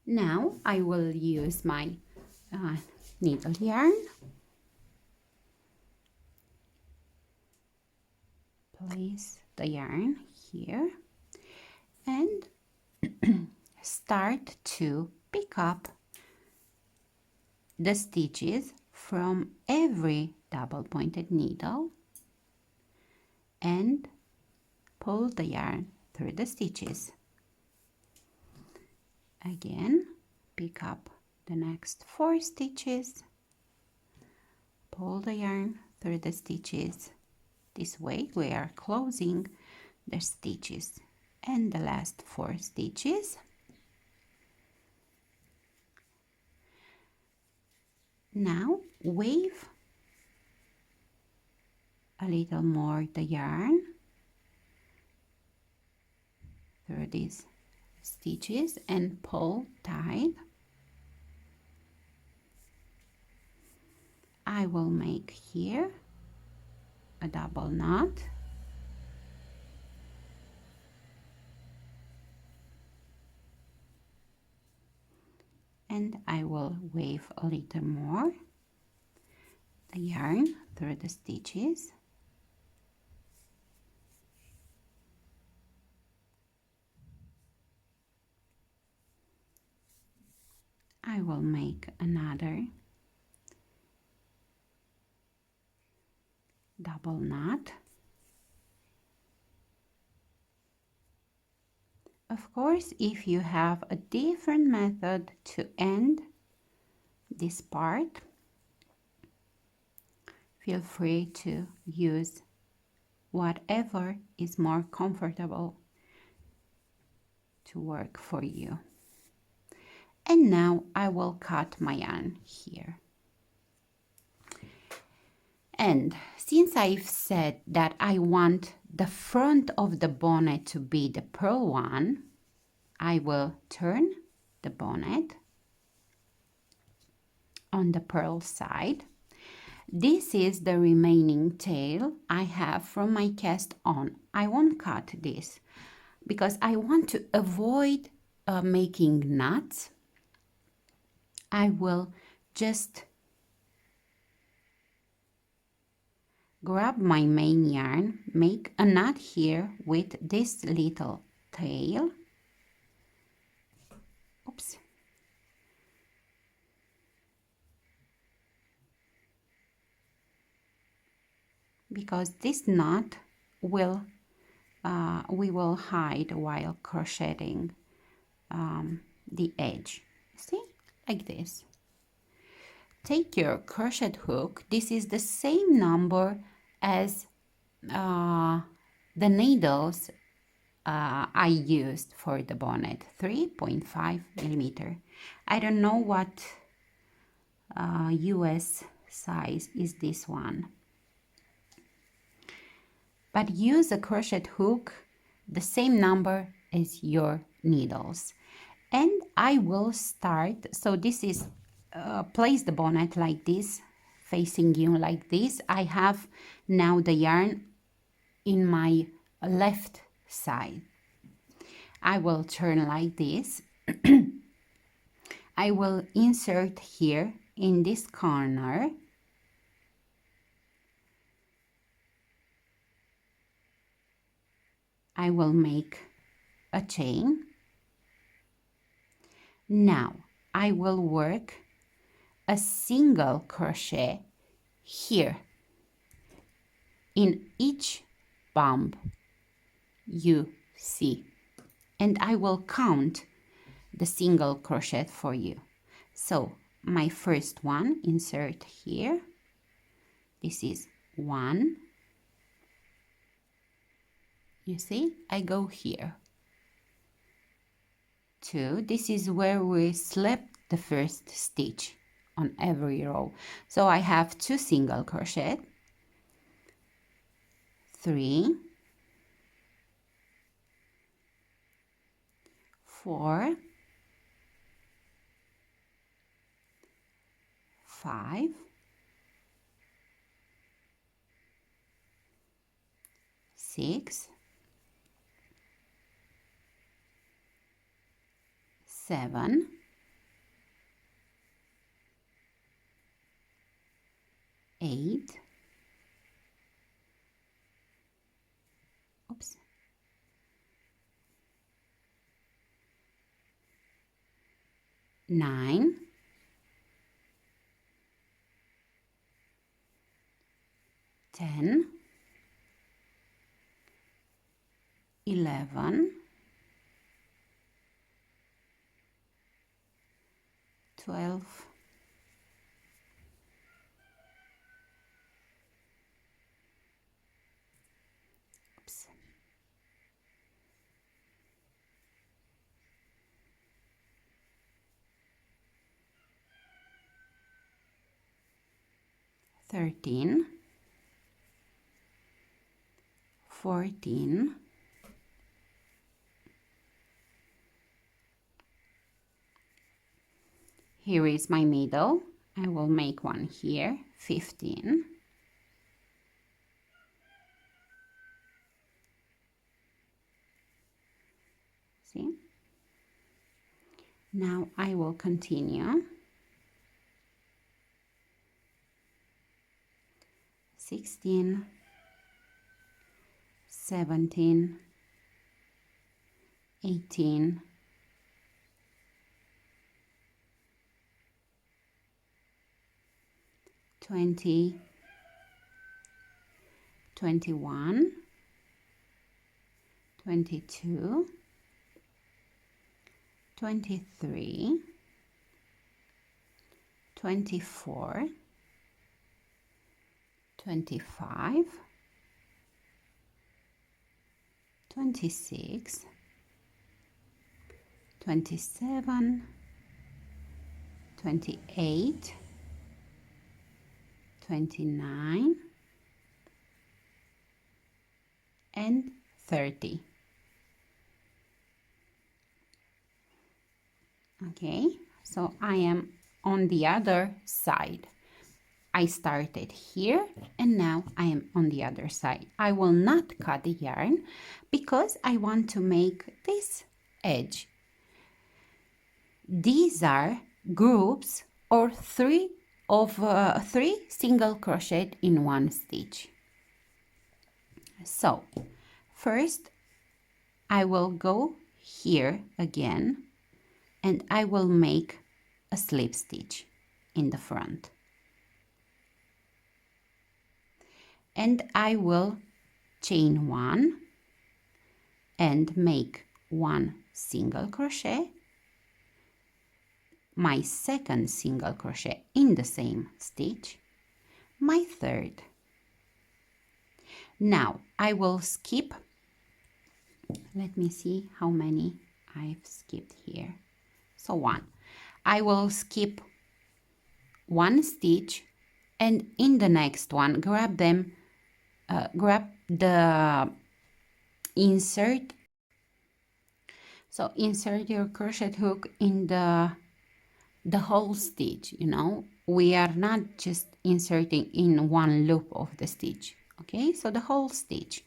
Now I will use my needle yarn. Place the yarn here and start to pick up the stitches from every double pointed needle and pull the yarn through the stitches. Again, pick up the next 4 stitches, pull the yarn through the stitches. This way we are closing the stitches, and the last 4 stitches. Now wave a little more the yarn through these stitches and pull tight. I will make here a double knot, and I will wave a little more the yarn through the stitches. I will make another double knot. Of course, if you have a different method to end this part, feel free to use whatever is more comfortable to work for you. And now I will cut my yarn here. And since I've said that I want the front of the bonnet to be the pearl one, I will turn the bonnet on the pearl side. This is the remaining tail I have from my cast on. I won't cut this because I want to avoid making knots. I will just grab my main yarn, make a knot here with this little tail. Oops. Because this knot will we will hide while crocheting the edge. See, like this. Take your crochet hook. This is the same number as the needles I used for the bonnet, 3.5 millimeter. I don't know what US size is this one. But use a crochet hook the same number as your needles. And I will start, so this is place the bonnet like this, facing you like this. I have now the yarn in my left side. I will turn like this. I will insert here in this corner. I will make a chain. Now I will work a single crochet here in each bump you see, and I will count the single crochet for you. So my first one, insert here. This is 1. You see, I go here. 2. This is where we slip the first stitch on every row. So I have 2 single crochet. 3, 4, 5, 6, 7, 8, oops, 9, 10, 11, 12, 13, 14, 15. Here is my middle. I will make one here, 15. See? Now I will continue. 16, 17, 18, 20, 21, 22, 23, 24, 25, 26, 27, 28, 29, and 30. Okay, so I am on the other side. I started here and now I am on the other side. I will not cut the yarn because I want to make this edge. These are groups or three single crochet in one stitch. So first I will go here again and I will make a slip stitch in the front. And I will chain 1 and make 1 single crochet, my second single crochet in the same stitch, my third. Now I will skip, let me see how many I've skipped here. So 1. I will skip 1 stitch and in the next one grab the insert. So insert your crochet hook in the whole stitch, you know. We are not just inserting in one loop of the stitch, okay? So the whole stitch.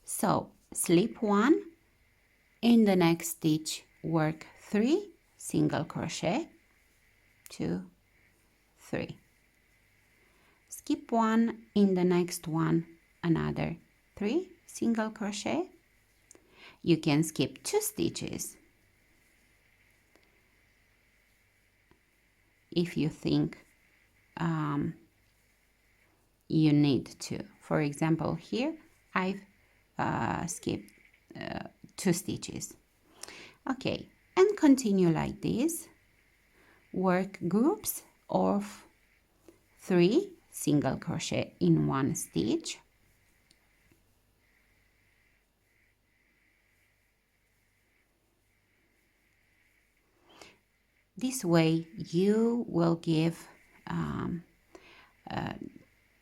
So slip 1, in the next stitch work 3 single crochet, 2, 3. Skip 1, in the next one another 3 single crochet. You can skip 2 stitches if you think you need to. For example, here I've skipped 2 stitches. Okay, and continue like this. Work groups of 3 single crochet in one stitch. This way you will give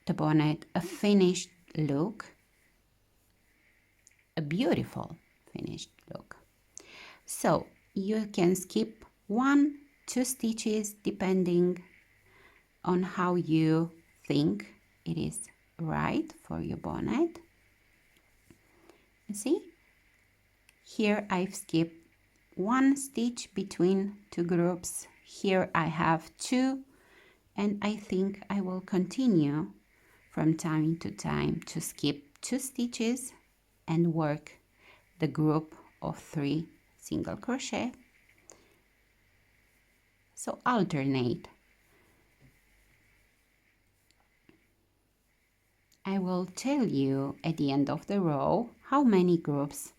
the bonnet a finished look, a beautiful finished look. So you can skip 1, 2 stitches depending on how you think it is right for your bonnet. You see, here I've skipped 1 stitch between 2 groups. Here I have 2, and I think I will continue from time to time to skip 2 stitches and work the group of 3 single crochet. So alternate. I will tell you at the end of the row how many groups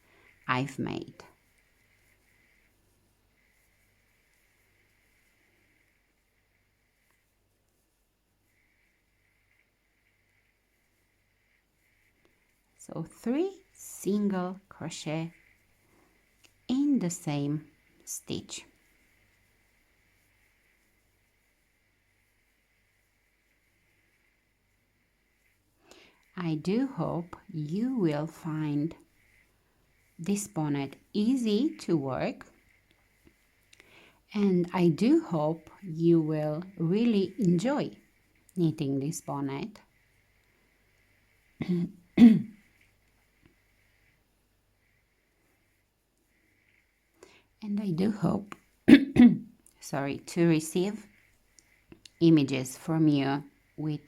I've made. So 3 single crochet in the same stitch. I do hope you will find this bonnet easy to work, and I do hope you will really enjoy knitting this bonnet. And I do hope sorry, to receive images from you with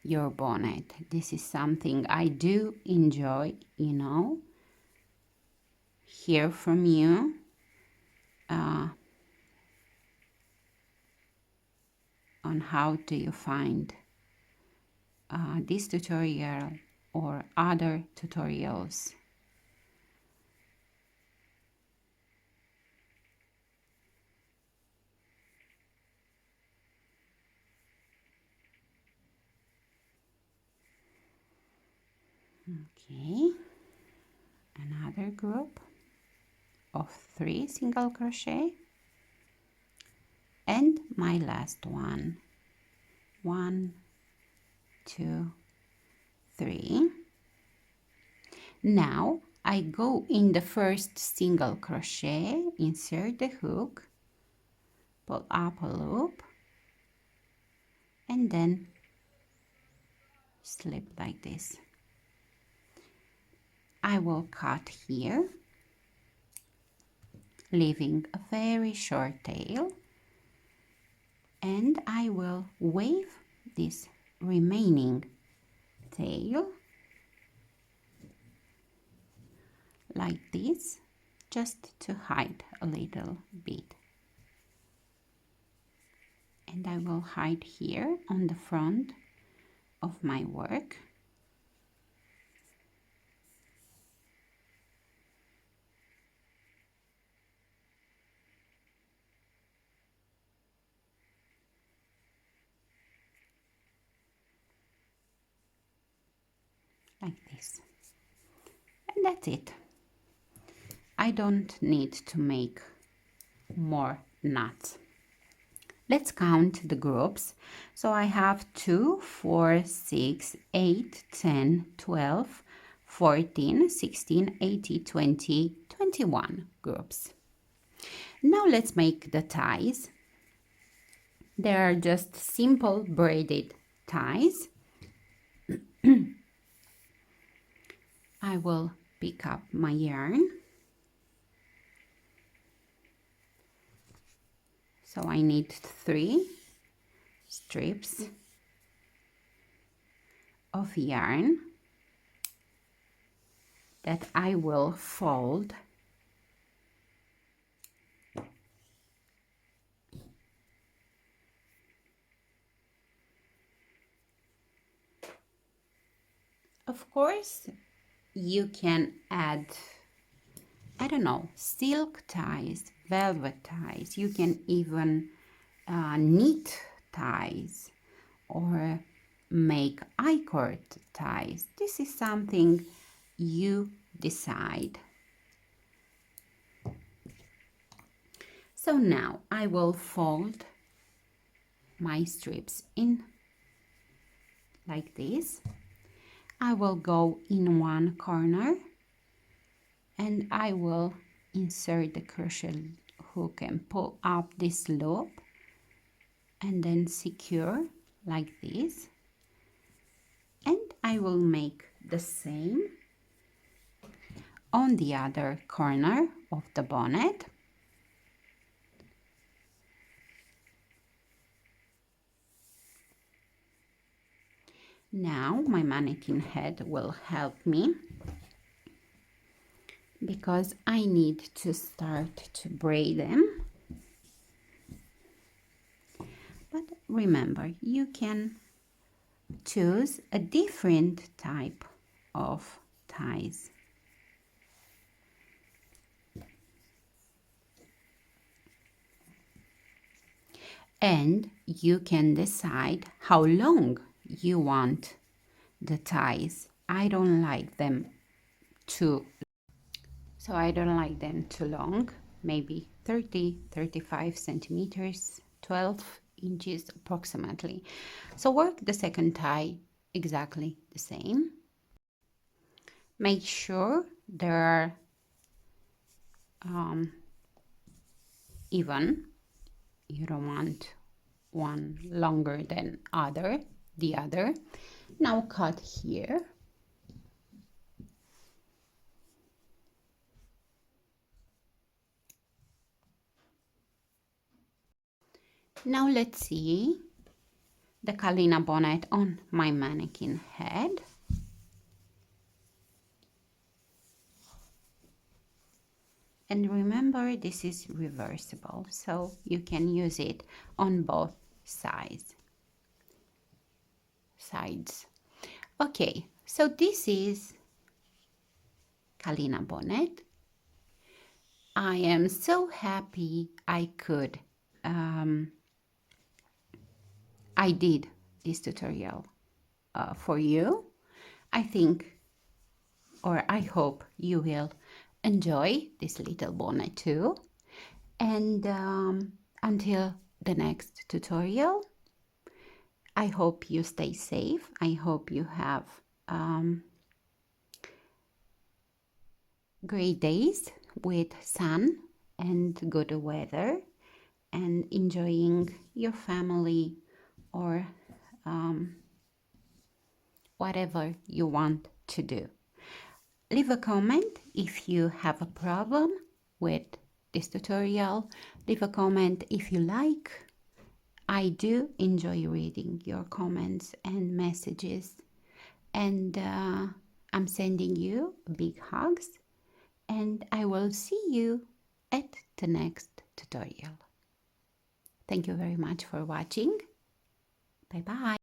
your bonnet. This is something I do enjoy, you know, hear from you. On how do you find this tutorial or other tutorials. Okay, another group of 3 single crochet, and my last one. 1, 2, 3. Now I go in the first single crochet, insert the hook, pull up a loop, and then slip like this. I will cut here, leaving a very short tail, and I will wave this remaining tail like this, just to hide a little bit. And I will hide here on the front of my work. Like this. And that's it. I don't need to make more knots. Let's count the groups. So I have 2, 4, 6, 8, 10, 12, 14, 16, 18, 20, 21 groups. Now let's make the ties. They are just simple braided ties. I will pick up my yarn. So I need 3 strips of yarn that I will fold Of course, you can add, I don't know, silk ties, velvet ties. You can even knit ties or make I-cord ties. This is something you decide. So now I will fold my strips in like this. I will go in one corner and I will insert the crochet hook and pull up this loop and then secure like this. And I will make the same on the other corner of the bonnet. Now my mannequin head will help me because I need to start to braid them. But remember, you can choose a different type of ties. And you can decide how long you want the ties. I don't like them too long, maybe 35 centimeters, 12 inches approximately. So work the second tie exactly the same. Make sure they are even. You don't want one longer than the other. Now cut here. Now let's see the Kalina bonnet on my mannequin head. And remember, this is reversible, so you can use it on both sides. Okay, so this is Kalina bonnet. I am so happy I did this tutorial for you. I think, or I hope you will enjoy this little bonnet too. And until the next tutorial. I hope you stay safe. I hope you have great days with sun and good weather and enjoying your family or whatever you want to do. Leave a comment if you have a problem with this tutorial. Leave a comment if you like. I do enjoy reading your comments and messages, and I'm sending you big hugs, and I will see you at the next tutorial. Thank you very much for watching. Bye bye.